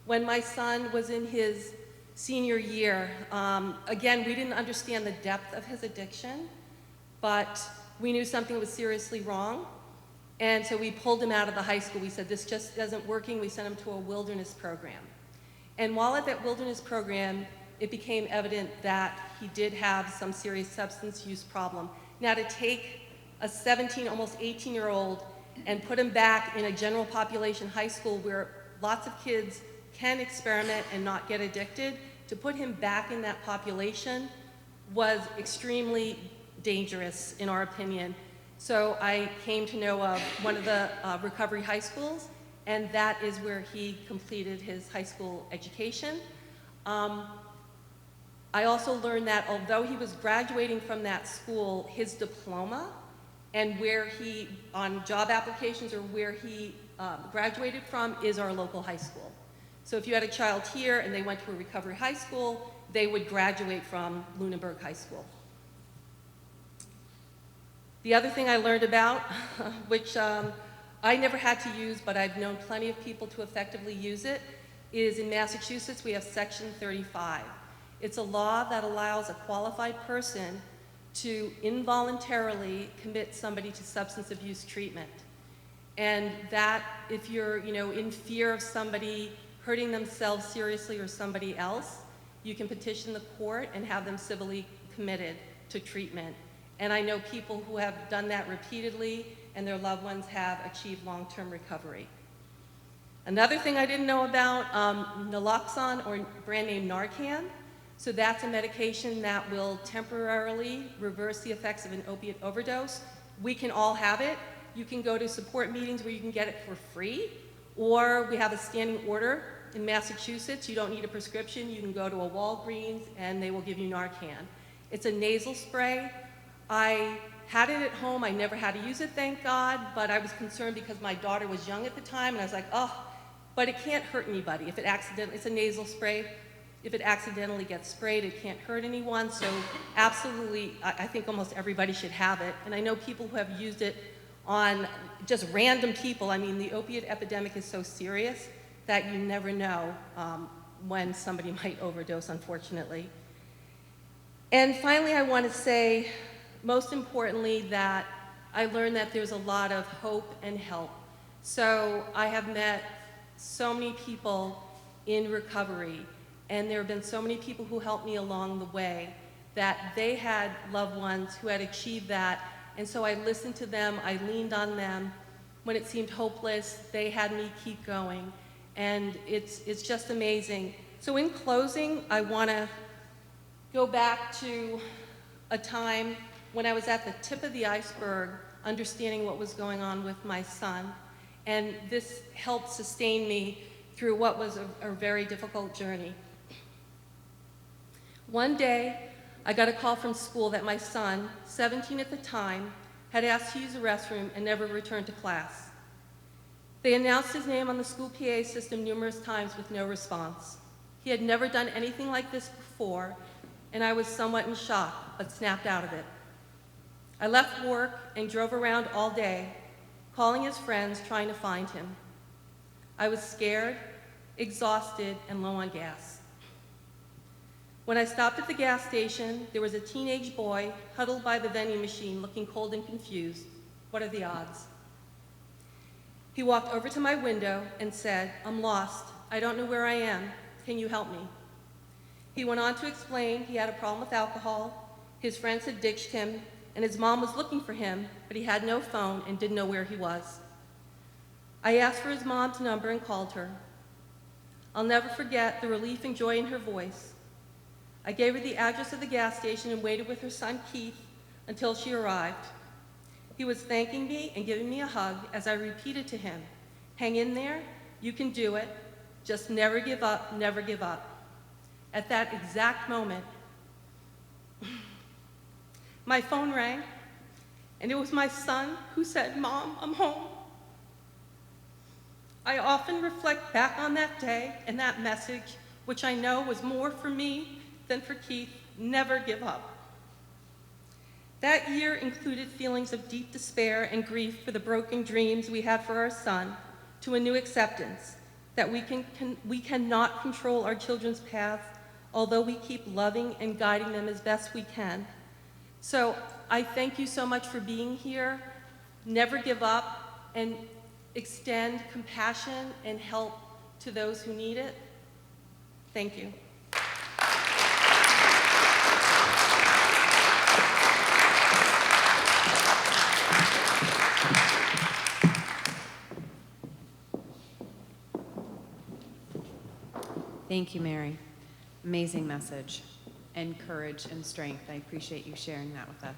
When my son was in his senior year, again, we didn't understand the depth of his addiction, but we knew something was seriously wrong. And so we pulled him out of the high school. We said, this just isn't working. We sent him to a wilderness program. And while at that wilderness program, it became evident that he did have some serious substance use problem. Now to take a 17, almost 18-year-old and put him back in a general population high school where lots of kids can experiment and not get addicted, to put him back in that population was extremely dangerous in our opinion. So I came to know of one of the recovery high schools, and that is where he completed his high school education. I also learned that although he was graduating from that school, his diploma and where he, on job applications or where he graduated from is our local high school. So if you had a child here and they went to a recovery high school, they would graduate from Lunenburg High School. The other thing I learned about, which I never had to use, but I've known plenty of people to effectively use it, is in Massachusetts we have Section 35. It's a law that allows a qualified person to involuntarily commit somebody to substance abuse treatment. And that if you're in fear of somebody hurting themselves seriously or somebody else, you can petition the court and have them civilly committed to treatment. And I know people who have done that repeatedly and their loved ones have achieved long-term recovery. Another thing I didn't know about, naloxone, or brand name Narcan. So that's a medication that will temporarily reverse the effects of an opiate overdose. We can all have it. You can go to support meetings where you can get it for free, or we have a standing order in Massachusetts. You don't need a prescription. You can go to a Walgreens and they will give you Narcan. It's a nasal spray. I had it at home. I never had to use it, thank God, but I was concerned because my daughter was young at the time, and I was like, oh, but it can't hurt anybody. If it accidentally, it's a nasal spray. If it accidentally gets sprayed, it can't hurt anyone. So absolutely, I think almost everybody should have it. And I know people who have used it on just random people. I mean, the opiate epidemic is so serious that you never know when somebody might overdose, unfortunately. And finally, I want to say, most importantly, that I learned that there's a lot of hope and help. So I have met so many people in recovery, and there have been so many people who helped me along the way that they had loved ones who had achieved that, and so I listened to them, I leaned on them. When it seemed hopeless, they had me keep going, and it's just amazing. So in closing, I want to go back to a time when I was at the tip of the iceberg, understanding what was going on with my son, and this helped sustain me through what was a very difficult journey. One day, I got a call from school that my son, 17 at the time, had asked to use the restroom and never returned to class. They announced his name on the school PA system numerous times with no response. He had never done anything like this before, and I was somewhat in shock, but snapped out of it. I left work and drove around all day, calling his friends, trying to find him. I was scared, exhausted, and low on gas. When I stopped at the gas station, there was a teenage boy huddled by the vending machine, looking cold and confused. What are the odds? He walked over to my window and said, "I'm lost. I don't know where I am. Can you help me?" He went on to explain he had a problem with alcohol, his friends had ditched him, and his mom was looking for him, but he had no phone and didn't know where he was. I asked for his mom's number and called her. I'll never forget the relief and joy in her voice. I gave her the address of the gas station and waited with her son Keith until she arrived. He was thanking me and giving me a hug as I repeated to him, "Hang in there, you can do it, just never give up, never give up." At that exact moment, my phone rang, and it was my son who said, "Mom, I'm home." I often reflect back on that day and that message, which I know was more for me than for Keith: never give up. That year included feelings of deep despair and grief for the broken dreams we had for our son, to a new acceptance that we cannot control our children's paths, although we keep loving and guiding them as best we can. So I thank you so much for being here. Never give up, and extend compassion and help to those who need it. Thank you. Thank you, Mary. Amazing message and courage and strength. I appreciate you sharing that with us.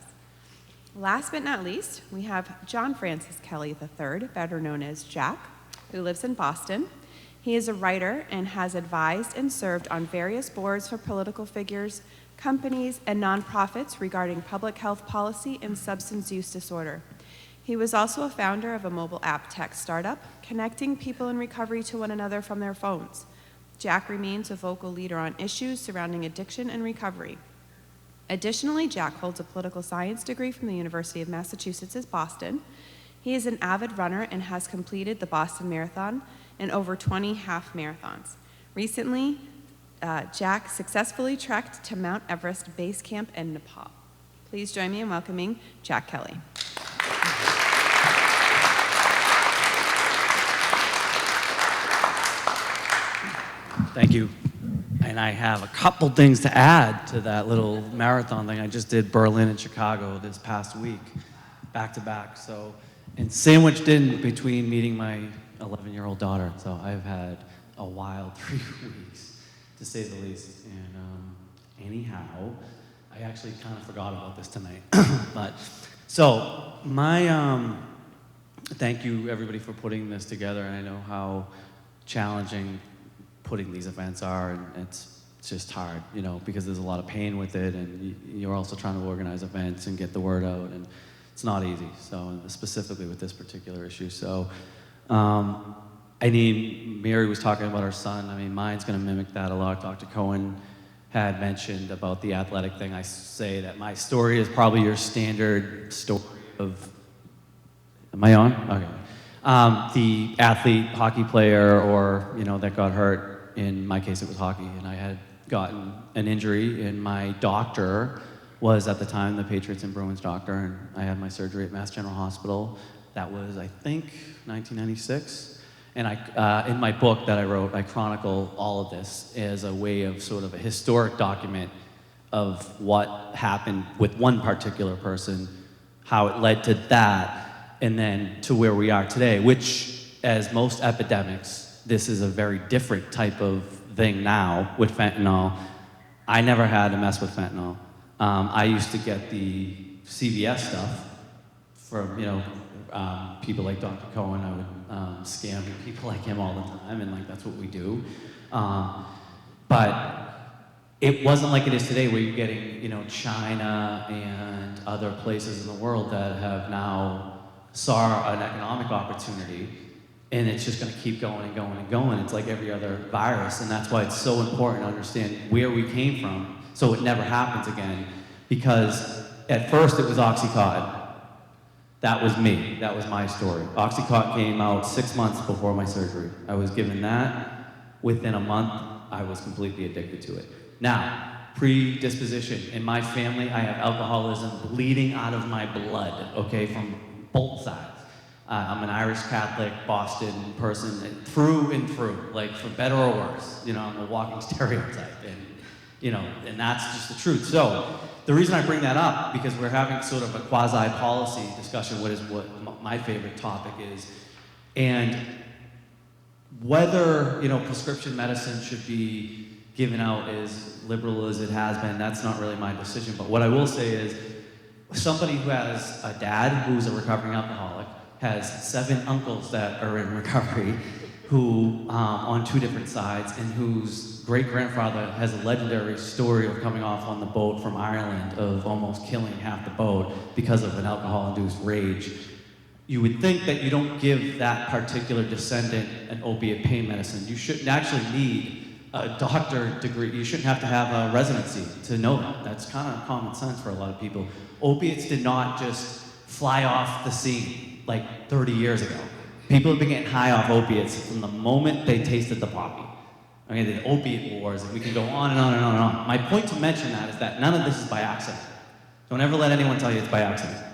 Last but not least, we have John Francis Kelly III, better known as Jack, who lives in Boston. He is a writer and has advised and served on various boards for political figures, companies, and nonprofits regarding public health policy and substance use disorder. He was also a founder of a mobile app tech startup, connecting people in recovery to one another from their phones. Jack remains a vocal leader on issues surrounding addiction and recovery. Additionally, Jack holds a political science degree from the University of Massachusetts Boston. He is an avid runner and has completed the Boston Marathon and over 20 half marathons. Recently, Jack successfully trekked to Mount Everest Base Camp in Nepal. Please join me in welcoming Jack Kelly. Thank you. And I have a couple things to add to that little marathon thing. I just did Berlin and Chicago this past week, back to back. So, and sandwiched in between meeting my 11-year-old daughter. So I've had a wild 3 weeks, to say the least. And anyhow, I actually kind of forgot about this tonight. But so my thank you everybody for putting this together. And I know how challenging putting these events are, and it's just hard, you know, because there's a lot of pain with it, and you're also trying to organize events and get the word out, and it's not easy. So specifically with this particular issue. So I mean, Mary was talking about her son. I mean, mine's going to mimic that a lot. Dr. Cohen had mentioned about the athletic thing. I say that my story is probably your standard story of, am I on? Okay. The athlete, hockey player, or, you know, that got hurt. In my case, it was hockey, and I had gotten an injury, and my doctor was, at the time, the Patriots and Bruins doctor, and I had my surgery at Mass General Hospital. That was, I think, 1996. And I, in my book that I wrote, I chronicle all of this as a way of sort of a historic document of what happened with one particular person, how it led to that, and then to where we are today, which, as most epidemics, this is a very different type of thing now with fentanyl. I never had to mess with fentanyl. I used to get the CVS stuff from, you know, people like Dr. Cohen. I would scam people like him all the time, and like that's what we do. But it wasn't like it is today, where you're getting, you know, China and other places in the world that have now saw an economic opportunity. And it's just going to keep going and going and going. It's like every other virus, and that's why it's so important to understand where we came from so it never happens again. Because at first it was Oxycontin. That was me. That was my story. Oxycontin came out 6 months before my surgery. I was given that. Within a month, I was completely addicted to it. Now, predisposition. In my family, I have alcoholism bleeding out of my blood, okay, from both sides. I'm an Irish Catholic Boston person through and through, like for better or worse. You know, I'm a walking stereotype, and you know, and that's just the truth. So the reason I bring that up, because we're having sort of a quasi-policy discussion, what my favorite topic is, and whether, you know, prescription medicine should be given out as liberal as it has been, that's not really my decision. But what I will say is, somebody who has a dad who's a recovering alcoholic, has 7 uncles that are in recovery, who, on 2 different sides, and whose great-grandfather has a legendary story of coming off on the boat from Ireland, of almost killing half the boat because of an alcohol-induced rage. you would think that you don't give that particular descendant an opiate pain medicine. You shouldn't actually need a doctor degree. You shouldn't have to have a residency to know that. That's kind of common sense for a lot of people. Opiates did not just fly off the scene like 30 years ago. People have been getting high off opiates from the moment they tasted the poppy. Okay, the opiate wars, and we can go on and on and on and on. My point to mention that is that none of this is by accident. Don't ever let anyone tell you it's by accident.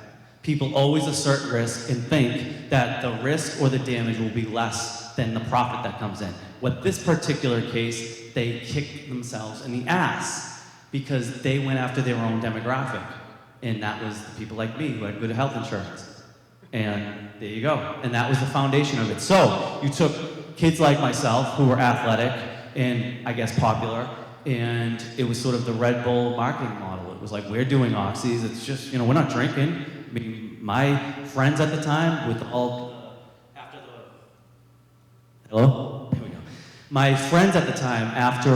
People always assert risk and think that the risk or the damage will be less than the profit that comes in. What this particular case, they kicked themselves in the ass because they went after their own demographic. And that was the people like me who had good health insurance. And there you go. And that was the foundation of it. So you took kids like myself who were athletic and I guess popular, and it was sort of the Red Bull marketing model. It was like, we're doing oxys, it's just, we're not drinking. I mean, my friends at the time with all, after the, hello? There we go. My friends at the time, after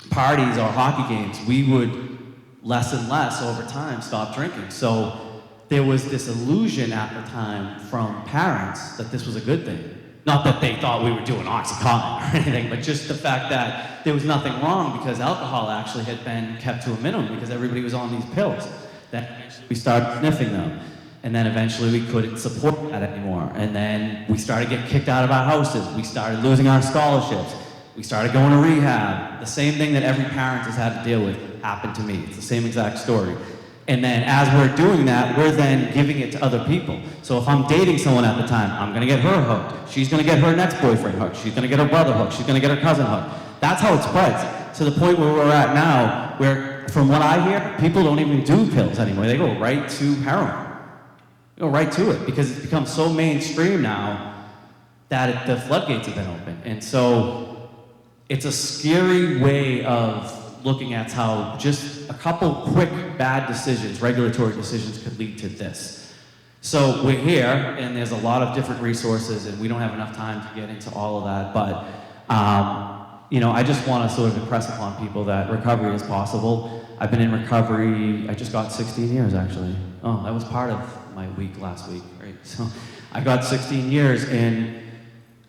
parties or hockey games, we would less and less over time stop drinking. So there was this illusion at the time from parents that this was a good thing. Not that they thought we were doing Oxycontin or anything, but just the fact that there was nothing wrong because alcohol actually had been kept to a minimum because everybody was on these pills. Then we started sniffing them. And then eventually we couldn't support that anymore. And then we started getting kicked out of our houses. We started losing our scholarships. We started going to rehab. The same thing that every parent has had to deal with happened to me. It's the same exact story. And then as we're doing that, we're then giving it to other people. So if I'm dating someone at the time, I'm gonna get her hooked. She's gonna get her next boyfriend hooked. She's gonna get her brother hooked. She's gonna get her cousin hooked. That's how it spreads. To the point where we're at now, where from what I hear, people don't even do pills anymore. They go right to heroin. They go right to it because it's become so mainstream now that the floodgates have been open. And so it's a scary way of looking at how just a couple quick bad decisions, regulatory decisions, could lead to this. So we're here, and there's a lot of different resources, and we don't have enough time to get into all of that, but I just want to sort of impress upon people that recovery is possible. I've been in recovery, I just got 16 years actually. Oh, that was part of my week last week, right? So I got 16 years, and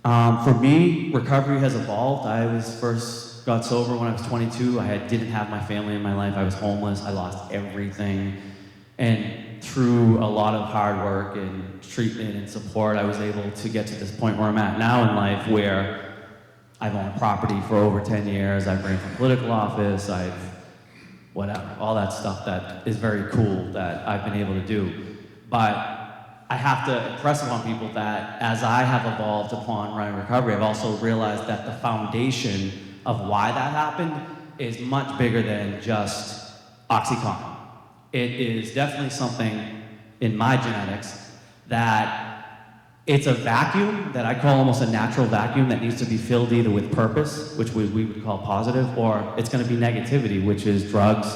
for me, recovery has evolved. I was first got sober when I was 22. I didn't have my family in my life. I was homeless. I lost everything. And through a lot of hard work and treatment and support, I was able to get to this point where I'm at now in life, where I've owned property for over 10 years. I've ran for political office. Whatever, all that stuff that is very cool that I've been able to do. But I have to impress upon people that as I have evolved upon running recovery, I've also realized that the foundation of why that happened is much bigger than just Oxycontin. It is definitely something in my genetics that it's a vacuum that I call almost a natural vacuum that needs to be filled either with purpose, which we would call positive, or it's going to be negativity, which is drugs,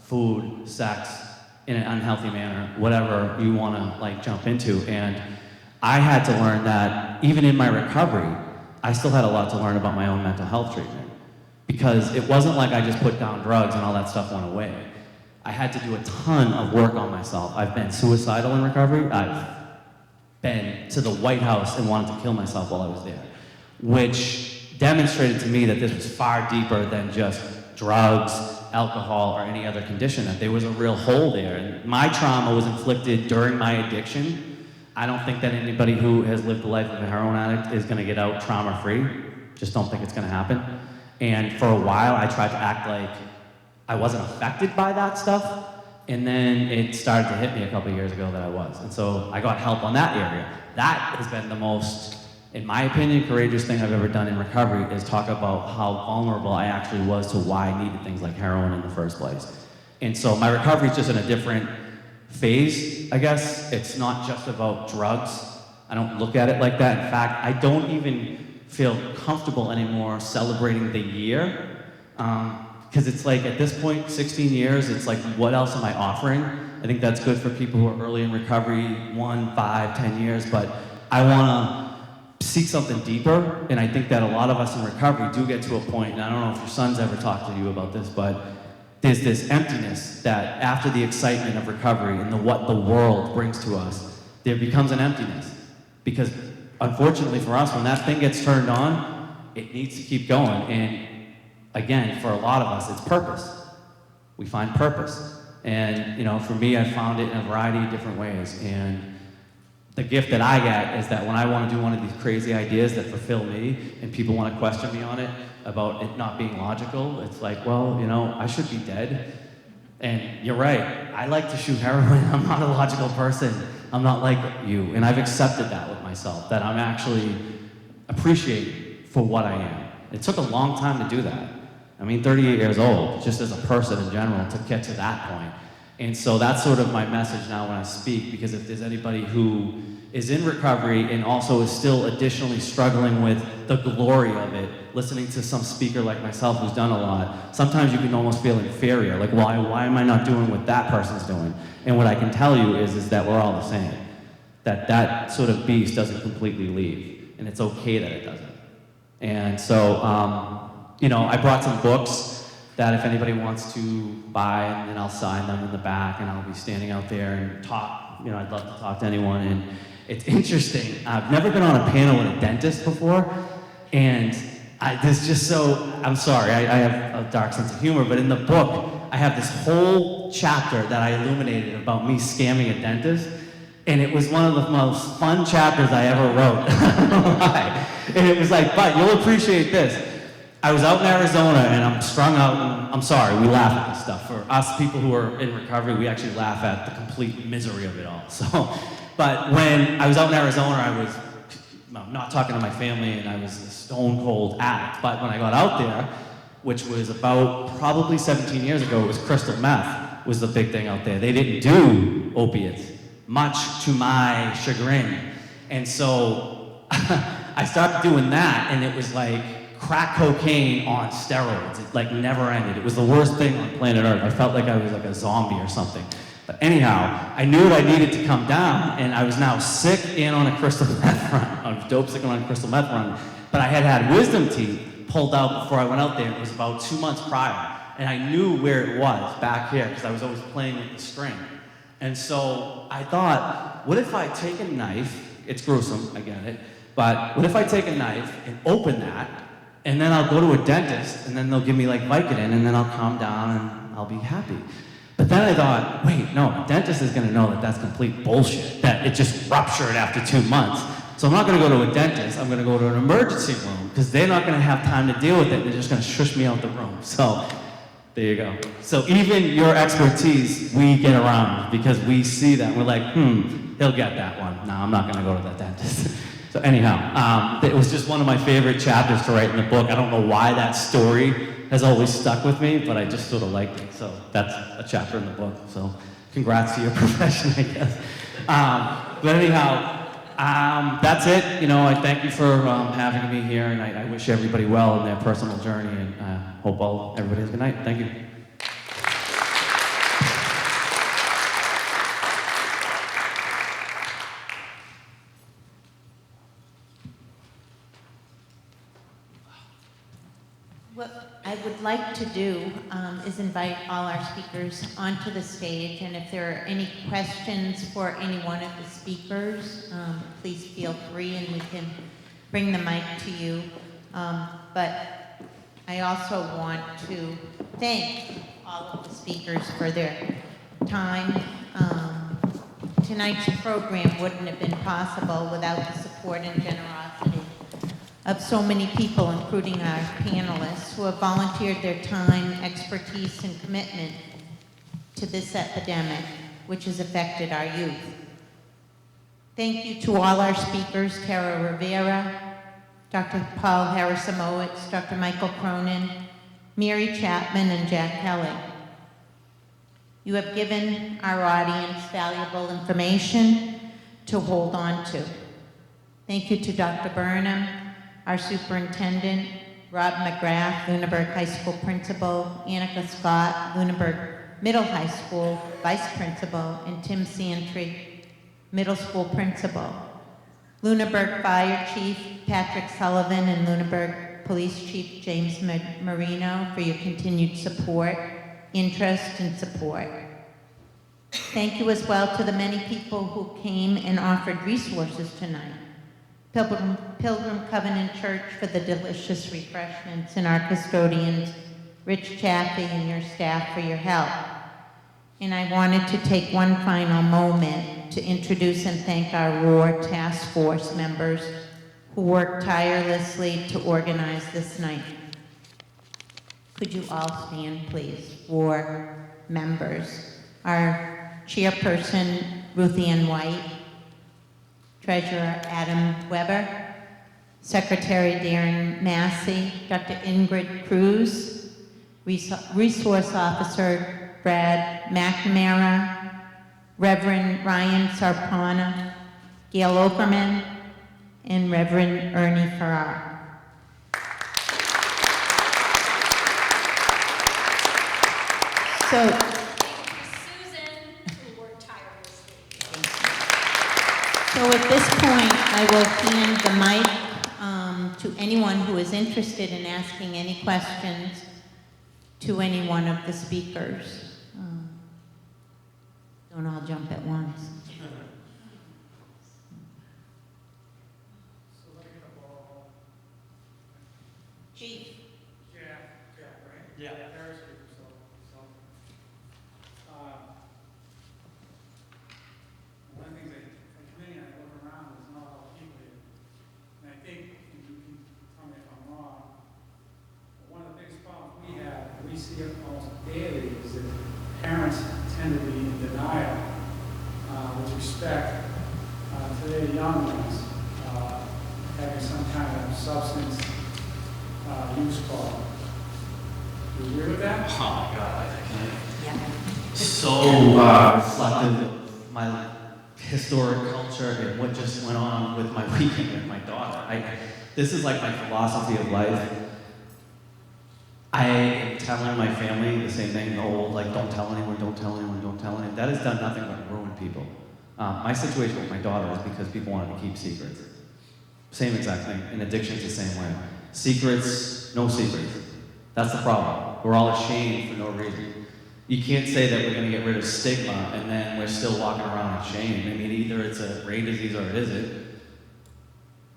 food, sex, in an unhealthy manner, whatever you want to jump into. And I had to learn that even in my recovery, I still had a lot to learn about my own mental health treatment. Because it wasn't like I just put down drugs and all that stuff went away. I had to do a ton of work on myself. I've been suicidal in recovery. I've been to the White House and wanted to kill myself while I was there, which demonstrated to me that this was far deeper than just drugs, alcohol, or any other condition, that there was a real hole there. And my trauma was inflicted during my addiction. I don't think that anybody who has lived the life of a heroin addict is gonna get out trauma-free. Just don't think it's gonna happen. And for a while, I tried to act like I wasn't affected by that stuff. And then it started to hit me a couple of years ago that I was. And so I got help on that area. That has been the most, in my opinion, courageous thing I've ever done in recovery, is talk about how vulnerable I actually was to why I needed things like heroin in the first place. And so my recovery is just in a different phase, I guess. It's not just about drugs. I don't look at it like that. In fact, I don't even feel comfortable anymore celebrating the year. Because it's like, at this point, 16 years, it's like, what else am I offering? I think that's good for people who are early in recovery, 1, 5, 10 years, but I want to seek something deeper, and I think that a lot of us in recovery do get to a point, and I don't know if your son's ever talked to you about this, but there's this emptiness that after the excitement of recovery and what the world brings to us, there becomes an emptiness. Because unfortunately for us, when that thing gets turned on, it needs to keep going. And again, for a lot of us, it's purpose. We find purpose. And, you know, for me, I found it in a variety of different ways. And the gift that I get is that when I want to do one of these crazy ideas that fulfill me, and people want to question me on it, about it not being logical, it's like, well, you know, I should be dead. And you're right, I like to shoot heroin. I'm not a logical person. I'm not like you. And I've accepted that with myself, that I'm actually appreciated for what I am. It took a long time to do that. I mean, 38 years old, just as a person in general, to get to that point. And so that's sort of my message now when I speak, because if there's anybody who is in recovery and also is still additionally struggling with the glory of it, listening to some speaker like myself who's done a lot, sometimes you can almost feel inferior, like why am I not doing what that person's doing? And what I can tell you is that we're all the same. That sort of beast doesn't completely leave, and it's okay that it doesn't. And so, you know, I brought some books that if anybody wants to buy, and then I'll sign them in the back, and I'll be standing out there and talk. You know, I'd love to talk to anyone. And it's interesting. I've never been on a panel with a dentist before, and this just so, I'm sorry, I have a dark sense of humor, but in the book, I have this whole chapter that I illuminated about me scamming a dentist, and it was one of the most fun chapters I ever wrote. I don't know why. And it was like, but you'll appreciate this. I was out in Arizona and I'm strung out, and I'm sorry, we laugh at this stuff. For us people who are in recovery, we actually laugh at the complete misery of it all. So, but when I was out in Arizona, I was not talking to my family and I was a stone cold addict. But when I got out there, which was about probably 17 years ago, it was crystal meth was the big thing out there. They didn't do opiates, much to my chagrin. And so I started doing that, and it was like crack cocaine on steroids. It like never ended. It was the worst thing on planet Earth. I felt like I was like a zombie or something. But anyhow, I knew I needed to come down, and I was now sick and on a crystal meth run, on dope sick and on a crystal meth run. But I had wisdom teeth pulled out before I went out there. It was about 2 months prior, and I knew where it was, back here, because I was always playing with the string. And so I thought, what if I take a knife, it's gruesome, I get it, but what if I take a knife and open that, and then I'll go to a dentist, and then they'll give me like Vicodin, and then I'll calm down and I'll be happy. But then I thought, wait, no, a dentist is gonna know that that's complete bullshit, that it just ruptured after 2 months. So I'm not gonna go to a dentist, I'm gonna go to an emergency room, because they're not gonna have time to deal with it, they're just gonna shush me out the room. So, there you go. So even your expertise, we get around, because we see that, we're like, he'll get that one. No, I'm not gonna go to that dentist. So anyhow, it was just one of my favorite chapters to write in the book. I don't know why that story has always stuck with me, but I just sort of liked it. So that's a chapter in the book. So congrats to your profession, I guess. But anyhow, that's it. You know, I thank you for having me here, and I wish everybody well in their personal journey, and hope everybody has a good night. Thank you. What I would like to do is invite all our speakers onto the stage, and if there are any questions for any one of the speakers, please feel free and we can bring the mic to you. But I also want to thank all of the speakers for their time. Tonight's program wouldn't have been possible without the support and generosity of so many people, including our panelists, who have volunteered their time, expertise, and commitment to this epidemic, which has affected our youth. Thank you to all our speakers, Tara Rivera, Dr. Paul Harris-Samowitz, Dr. Michael Cronin, Mary Chapman, and Jack Kelly. You have given our audience valuable information to hold on to. Thank you to Dr. Burnham, our superintendent, Rob McGrath, Lunenburg High School principal, Annika Scott, Lunenburg Middle High School vice principal, and Tim Santry, middle school principal. Lunenburg Fire Chief Patrick Sullivan and Lunenburg Police Chief James Marino for your continued support, interest, and support. Thank you as well to the many people who came and offered resources tonight. Pilgrim Covenant Church for the delicious refreshments, and our custodians, Rich Chaffee, and your staff for your help. And I wanted to take one final moment to introduce and thank our ROAR Task Force members who worked tirelessly to organize this night. Could you all stand, please, for members? Our chairperson, Ruth Ann White, Treasurer Adam Weber, Secretary Darren Massey, Dr. Ingrid Cruz, Resource Officer Brad McNamara, Reverend Ryan Sarpana, Gail Okerman, and Reverend Ernie Farrar. So, Susan, who worked tirelessly. So at this point, I will hand the mic to anyone who is interested in asking any questions to any one of the speakers. Don't all jump at once. Chief. Yeah. One of the things I come in and I look around, there's not a lot of people here. And I think, and you can tell me if I'm wrong, but one of the biggest problems we have, and we see it almost daily, is that parents tend to be in denial with respect to their young ones having some kind of substance use problem. Do you agree with that? Oh my God, I can't. Yeah. So reflective of my historic culture and what just went on with my weekend with my daughter. This is like my philosophy of life. I am telling my family the same thing, the old, like, don't tell anyone, don't tell anyone, don't tell anyone. That has done nothing but ruin people. My situation with my daughter is because people wanted to keep secrets. Same exact thing, and addiction's the same way. Secrets, no secrets. That's the problem. We're all ashamed for no reason. You can't say that we're going to get rid of stigma and then we're still walking around in shame. I mean, either it's a brain disease or it isn't.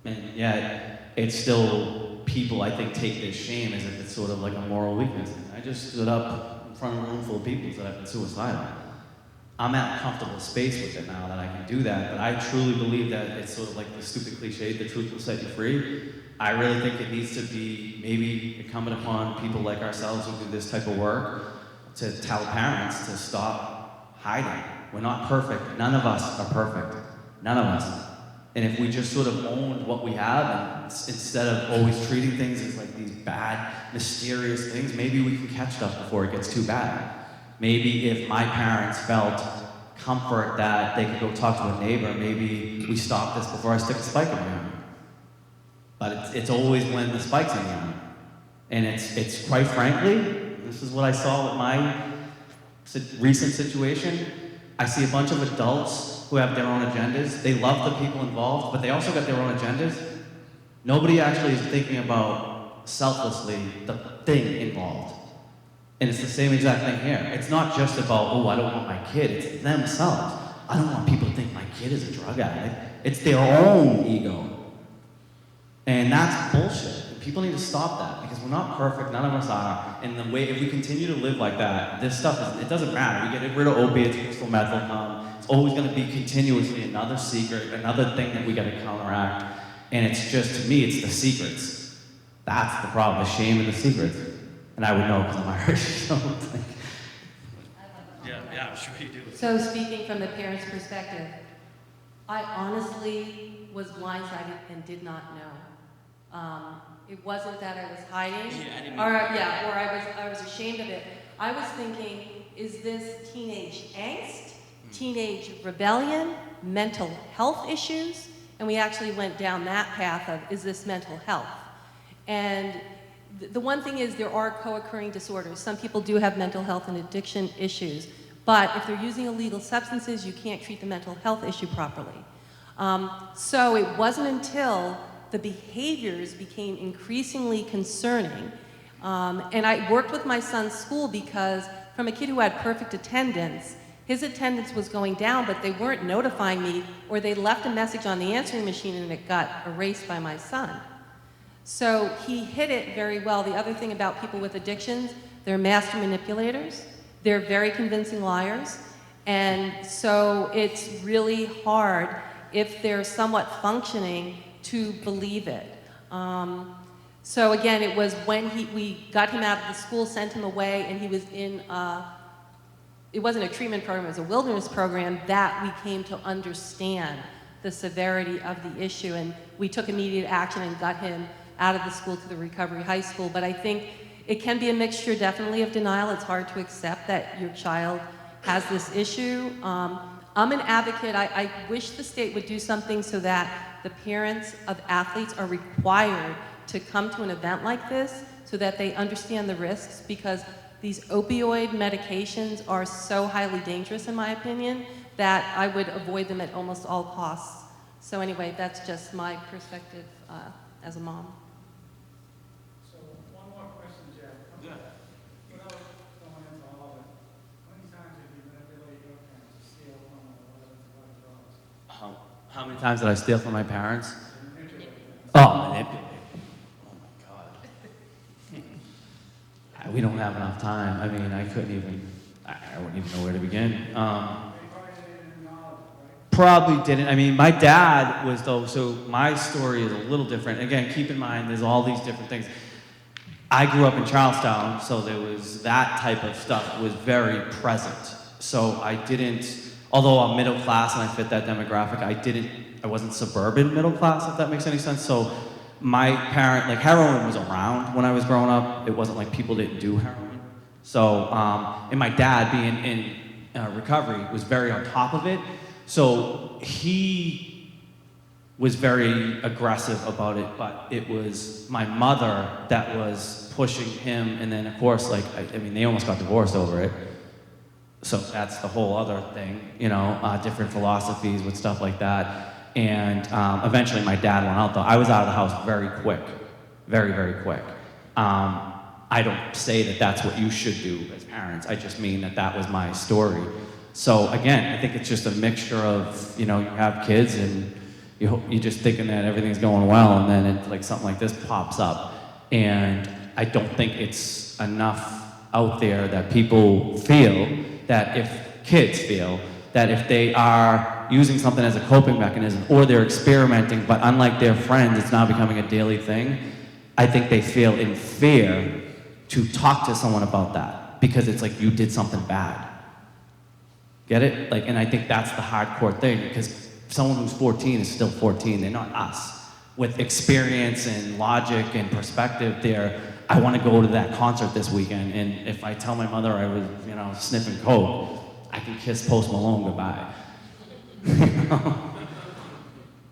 And yet, it's still, people, I think, take this shame as if it's sort of like a moral weakness. I just stood up in front of a room full of people that have been suicidal. I'm at a comfortable space with it now that I can do that, but I truly believe that it's sort of like the stupid cliche, the truth will set you free. I really think it needs to be maybe incumbent upon people like ourselves who do this type of work to tell parents to stop hiding. We're not perfect. None of us are perfect. None of us. And if we just sort of owned what we have and instead of always treating things as like these bad, mysterious things, maybe we can catch stuff before it gets too bad. Maybe if my parents felt comfort that they could go talk to a neighbor, maybe we stop this before I stick a spike in my arm. But it's always when the spike's in the arm. And it's quite frankly, this is what I saw with my recent situation. I see a bunch of adults who have their own agendas. They love the people involved, but they also got their own agendas. Nobody actually is thinking about selflessly the thing involved. And it's the same exact thing here. It's not just about, oh, I don't want my kid. It's themselves. I don't want people to think my kid is a drug addict. It's their own ego. And that's bullshit. People need to stop that because we're not perfect. None of us are. And the way, if we continue to live like that, this stuff, it doesn't matter. We get rid of opiates, crystal meth will come. It's always going to be continuously another secret, another thing that we got to counteract. And it's just, to me, it's the secrets. That's the problem, the shame and the secrets. And I would know because I'm Irish, so yeah, I'm sure you do. So speaking from the parent's perspective, I honestly was blindsided and did not know. It wasn't that I was hiding, or I was ashamed of it. I was thinking, is this teenage angst, teenage rebellion, mental health issues? And we actually went down that path of, is this mental health? And the one thing is there are co-occurring disorders. Some people do have mental health and addiction issues, but if they're using illegal substances, you can't treat the mental health issue properly. So it wasn't until the behaviors became increasingly concerning, and I worked with my son's school because from a kid who had perfect attendance, His attendance was going down, but they weren't notifying me, or they left a message on the answering machine and it got erased by my son. So he hit it very well. The other thing about people with addictions, they're master manipulators. They're very convincing liars. And so it's really hard if they're somewhat functioning to believe it. So again, it was when we got him out of the school, sent him away, and he was in, it wasn't a treatment program, it was a wilderness program, that we came to understand the severity of the issue. And we took immediate action and got him out of the school to the recovery high school. But I think it can be a mixture, definitely, of denial. It's hard to accept that your child has this issue. I'm an advocate. I wish the state would do something so that the parents of athletes are required to come to an event like this so that they understand the risks, because these opioid medications are so highly dangerous, in my opinion, that I would avoid them at almost all costs. So anyway, that's just my perspective as a mom. So one more question, Jeff. Without going into all of it, how many times have you manipulated your parents to steal from them or whatever drugs? How many times did I steal from my parents? Oh, manipulate. Oh my God. We don't have enough time. I mean, I couldn't even, I wouldn't even know where to begin. Probably didn't. I mean, my dad was, though, so my story is a little different. Again, keep in mind, there's all these different things. I grew up in Charlestown, so there was that type of stuff was very present. So I didn't, although I'm middle class and I fit that demographic, I wasn't suburban middle class, if that makes any sense. So my parent, like, heroin was around when I was growing up. It wasn't like people didn't do heroin. So, and my dad, being in recovery, was very on top of it. So he was very aggressive about it, but it was my mother that was pushing him. And then, of course, like, I mean, they almost got divorced over it. So that's the whole other thing, you know, different philosophies with stuff like that. And eventually my dad went out, though. I was out of the house very quick, very, very quick. I don't say that that's what you should do as parents. I just mean that that was my story. So again, I think it's just a mixture of, you know, you have kids and you're just thinking that everything's going well, and then it, like, something like this pops up. And I don't think it's enough out there that people feel that if kids feel that if they are using something as a coping mechanism, or they're experimenting, but unlike their friends, it's now becoming a daily thing, I think they feel in fear to talk to someone about that, because it's like you did something bad. Get it? Like, and I think that's the hardcore thing, because someone who's 14 is still 14. They're not us. With experience and logic and perspective, I want to go to that concert this weekend, and if I tell my mother I was, you know, sniffing coke, I can kiss Post Malone goodbye.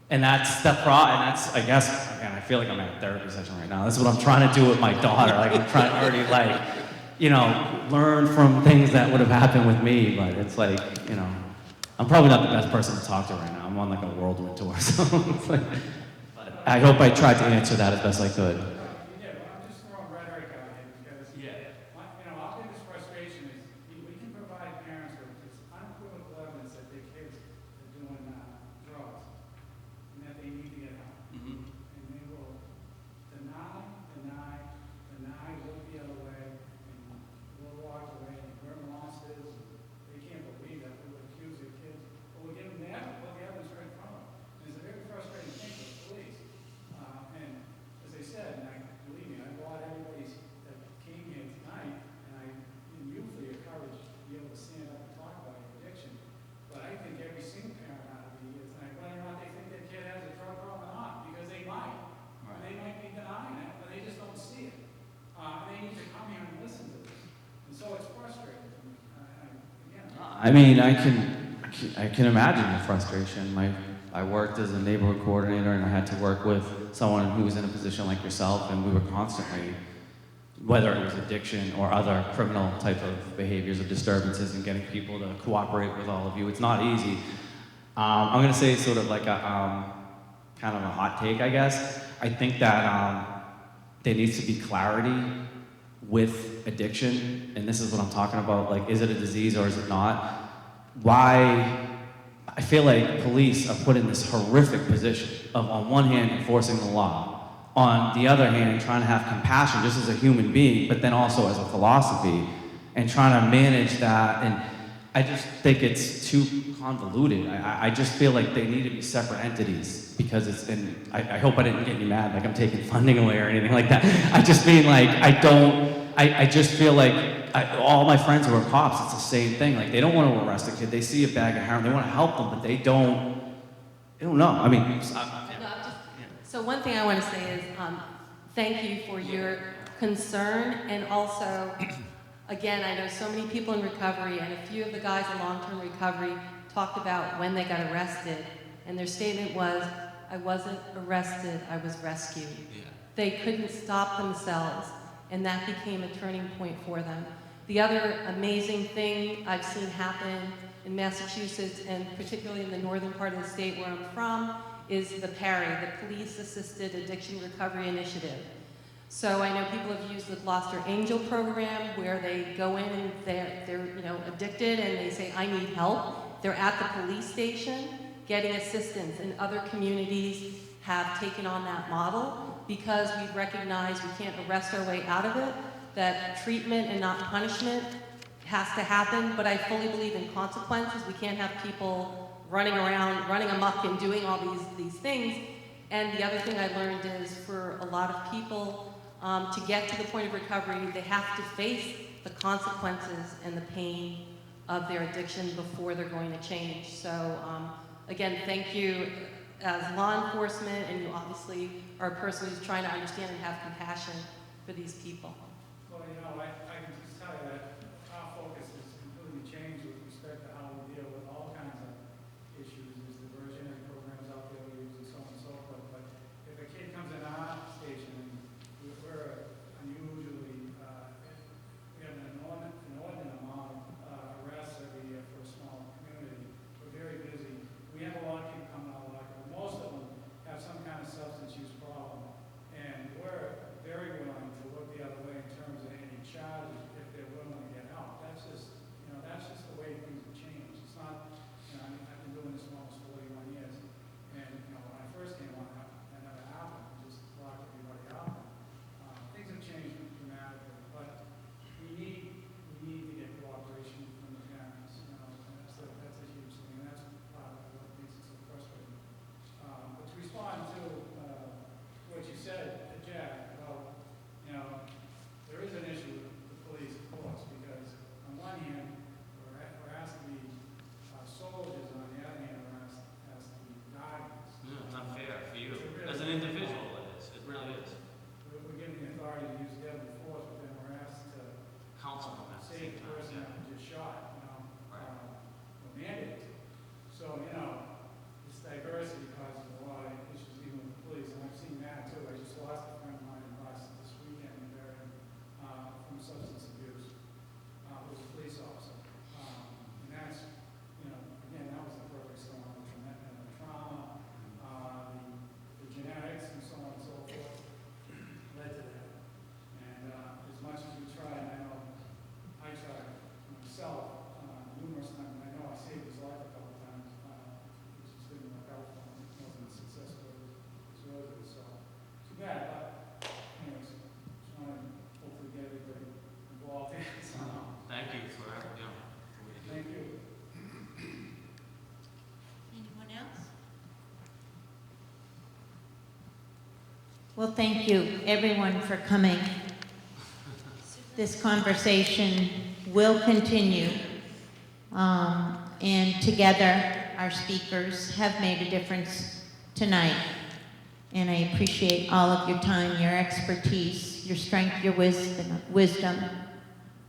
And that's the problem, and that's, I guess, again, I feel like I'm at a therapy session right now. That's what I'm trying to do with my daughter. Like, I'm trying to already, like, you know, learn from things that would have happened with me, but it's like, you know, I'm probably not the best person to talk to right now. I'm on like a whirlwind tour, so it's like, but I hope I tried to answer that as best I could. Yeah, but I'm just throwing rhetoric out here because, you know, our biggest frustration is we can provide parents with this unequivocal evidence that their kids are doing drugs and that they need to get help. And they will deny, look the other way, and we'll walk away, and we're monsters. They can't believe that we would accuse their kids, but we'll give them the evidence, put the evidence right in front of them. And it's a very frustrating thing for the police. And as I said, and believe me, I applaud everybody that came here tonight, and I usually encourage you to be able to stand up and talk about your addiction. But I think every single parent out of the year tonight, whether or not they think their kid has a drug problem or not, because they might. And they might be denying it, but they just don't see it. And they need to come here and listen to this. And so it's frustrating for me. Again, I mean, I can imagine the frustration. I worked as a neighborhood coordinator, and I had to work with someone who was in a position like yourself, and we were constantly, whether it was addiction or other criminal type of behaviors or disturbances, and getting people to cooperate with all of you. It's not easy. I'm going to say sort of like a kind of a hot take, I guess. I think that there needs to be clarity with addiction, and this is what I'm talking about. Like, is it a disease or is it not? why I feel like police are put in this horrific position of, on one hand, enforcing the law, on the other hand, trying to have compassion just as a human being, but then also as a philosophy, and trying to manage that. And I just think it's too convoluted. I just feel like they need to be separate entities, because it's, and I hope I didn't get you mad, like I'm taking funding away or anything like that. I just mean, like, I just feel like all my friends who are cops, it's the same thing. Like, they don't want to arrest a kid. They see a bag of heroin, they want to help them, but they don't know. I mean, No, so one thing I want to say is thank you for your concern, and also, again, I know so many people in recovery, and a few of the guys in long-term recovery talked about when they got arrested, and their statement was, I wasn't arrested, I was rescued. Yeah. They couldn't stop themselves, and that became a turning point for them. The other amazing thing I've seen happen in Massachusetts, and particularly in the northern part of the state where I'm from, is the PARI, the Police Assisted Addiction Recovery Initiative. So I know people have used the Gloucester Angel program, where they go in and they're addicted, and they say, I need help. They're at the police station getting assistance, and other communities have taken on that model because we recognize we can't arrest our way out of it, that treatment and not punishment has to happen, but I fully believe in consequences. We can't have people running around, running amok and doing all these things. And the other thing I learned is, for a lot of people, to get to the point of recovery, they have to face the consequences and the pain of their addiction before they're going to change. So again, thank you as law enforcement, and you obviously are a person who's trying to understand and have compassion for these people. Well, I can just tell you that our focus has completely changed with respect to how we deal with all kinds of issues. There's diversionary programs out there we use, and so on and so forth. But if a kid comes in our station, and we're unusually, we have an inordinate amount of arrests every year for a small community. We're very busy. We have a lot of people coming out of locker, but most of them have some kind of substance use problem. And we're very willing to look the other way in terms of any charges if they're willing to get help. That's just the way things have changed. It's not, I've been doing this for almost 41 years. And, when I first came on, that never happened. Just locked everybody out. Things have changed dramatically, but we need to get cooperation from the parents. And that's a huge thing, and that's part of what makes it so frustrating. But to respond to what you said, Jack, about, there is an issue with the police, of course, because on one hand, we're asked to be soldiers, and on the other hand, we're asked to be guardians. No, it's not fair for you. As an individual, it is. It really is. We're given the authority to use deadly force, but then we're asked to Counsel them at the save same the time. person Yeah. that was just shot, Right. we're mandated to. So, this diversity causes a lot of issues even with the police, and I've seen that too. I just lost a friend of mine this weekend from substance abuse, who was a police officer. And that's, again, that was the perfect storm, the trauma, the genetics, and so on and so forth, led to that. And as much as we try, and I know I tried myself numerous times, and I know I saved his life a couple times, it just didn't work out for him. It wasn't as successful as roses, so too bad. But anyways, trying to hopefully get everybody involved in it somehow. Thank you for having me. Thank you. Anyone else? Well, thank you, everyone, for coming. This conversation will continue, and together, our speakers have made a difference tonight. And I appreciate all of your time, your expertise, your strength, your wisdom,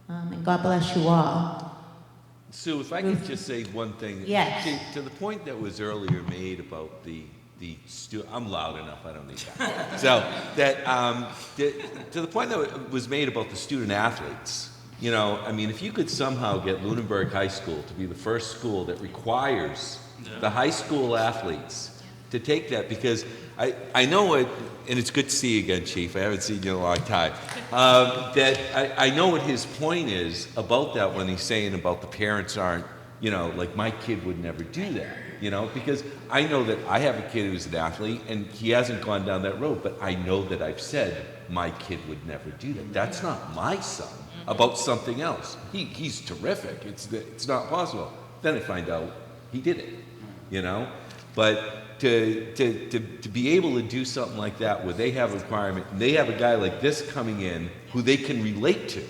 and God bless you all. Sue, if I could just say one thing. Yes. To the point that was earlier made about the I'm loud enough, I don't need that. So, to the point that was made about the student athletes, if you could somehow get Lunenburg High School to be the first school that requires the high school athletes to take that, because I know it, and it's good to see you again, Chief. I haven't seen you in a long time. That I know what his point is about that when he's saying about the parents aren't you know, like my kid would never do that, you know, because I know that I have a kid who's an athlete and he hasn't gone down that road, but I know that I've said my kid would never do that. That's not my son about something else. He's terrific. It's not possible. Then I find out he did it, you know? But to be able to do something like that where they have a requirement and they have a guy like this coming in who they can relate to,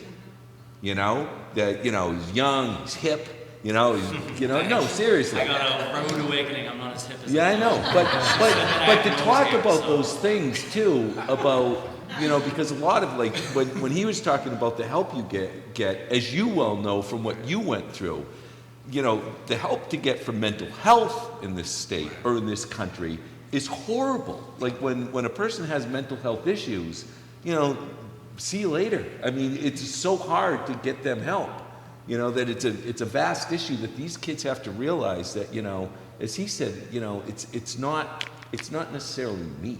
you know, that, you know, he's young, he's hip, you know, no, seriously. I got a rude awakening. I'm not as hip as Yeah, I know, but to talk here, about so- those things too, about, you know, because a lot of, like, when he was talking about the help you get, as you well know from what you went through, you know, the help to get for mental health in this state or in this country is horrible. Like, when a person has mental health issues, you know, see you later. I mean, it's so hard to get them help. You know, that it's a vast issue that these kids have to realize that, you know, as he said, you know, it's not necessarily me.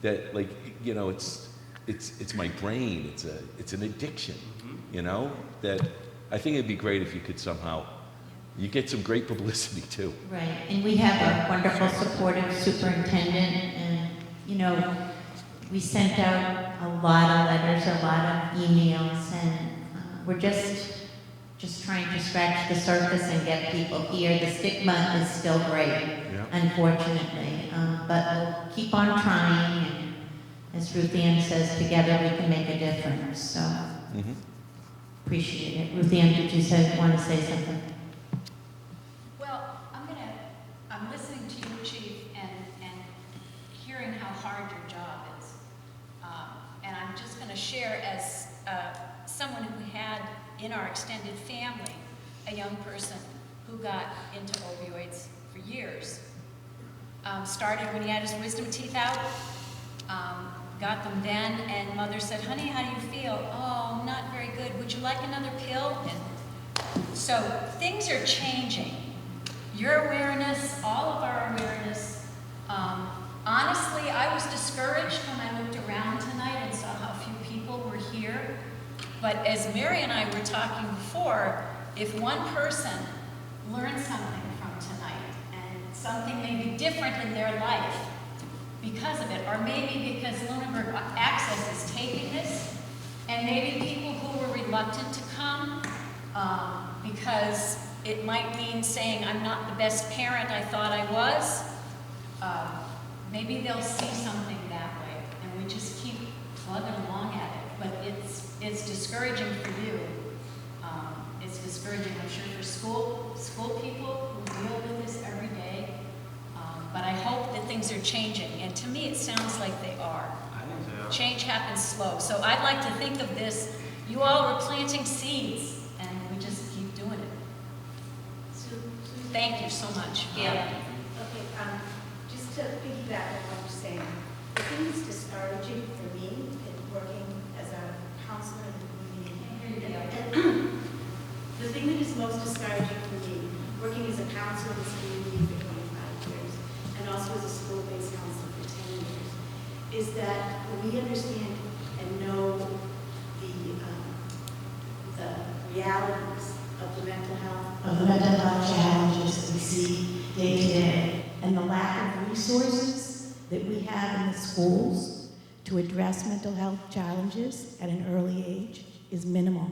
That, like, you know, it's my brain, it's an addiction, you know, that I think it'd be great if you could somehow, you get some great publicity too. Right, and we have a wonderful supportive superintendent, and, you know, we sent out a lot of letters, a lot of emails, and we're just trying to scratch the surface and get people here. The stigma is still great, unfortunately, but we'll keep on trying, and as Ruth Ann says, together we can make a difference, so appreciate it. Ruth Ann, did you want to say something? Well, I'm listening to you, Chief, and hearing how hard your job is. And I'm just going to share as someone who had in our extended family a young person who got into opioids for years. Started when he had his wisdom teeth out, got them then, and mother said, honey, how do you feel? Oh, not very good. Would you like another pill? And so things are changing. Your awareness, all of our awareness. Honestly, I was discouraged when I looked around tonight and saw how few people were here. But as Mary and I were talking before, if one person learns something from tonight and something may be different in their life because of it, or maybe because Lunenburg Access is taking this, and maybe people who were reluctant to come because it might mean saying I'm not the best parent I thought I was, maybe they'll see something that way, and we just keep plugging along at it. But it's discouraging for you. It's discouraging, I'm sure, for school people who deal with this every day. But I hope that things are changing, and to me it sounds like they are. I think so. Change happens slow. So I'd like to think of this, you all were planting seeds, and we just keep doing it. Thank you so much. Yeah. Okay, just to piggyback on what you're saying, the thing that's discouraging for me in working as a counselor in the community, the thing that is most discouraging for me, working as a counselor in this community for 25 years, and also as a school-based counselor for 10 years, is that we understand and know the realities of the mental health challenges that we see day to day, and the lack of resources that we have in the schools to address mental health challenges at an early age is minimal.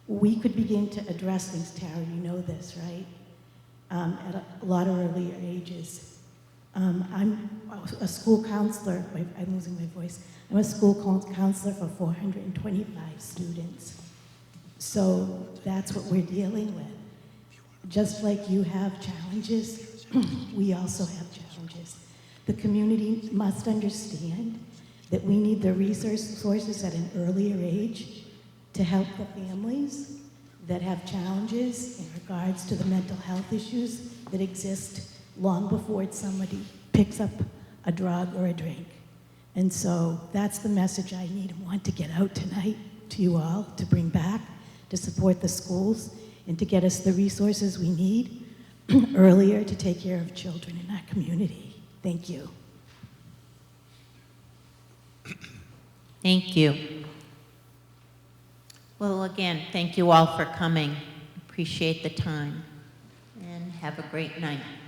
We could begin to address things, Tara, you know this, right? At a lot of earlier ages. I'm a school counselor, I'm losing my voice. I'm a school counselor for 425 students. So that's what we're dealing with. Just like you have challenges, we also have challenges. The community must understand that we need the resources at an earlier age to help the families that have challenges in regards to the mental health issues that exist long before somebody picks up a drug or a drink. And so that's the message I need and want to get out tonight to you all, to bring back, to support the schools, and to get us the resources we need earlier to take care of children in our community. Thank you. Thank you. Well, again, thank you all for coming. Appreciate the time. Have a great night.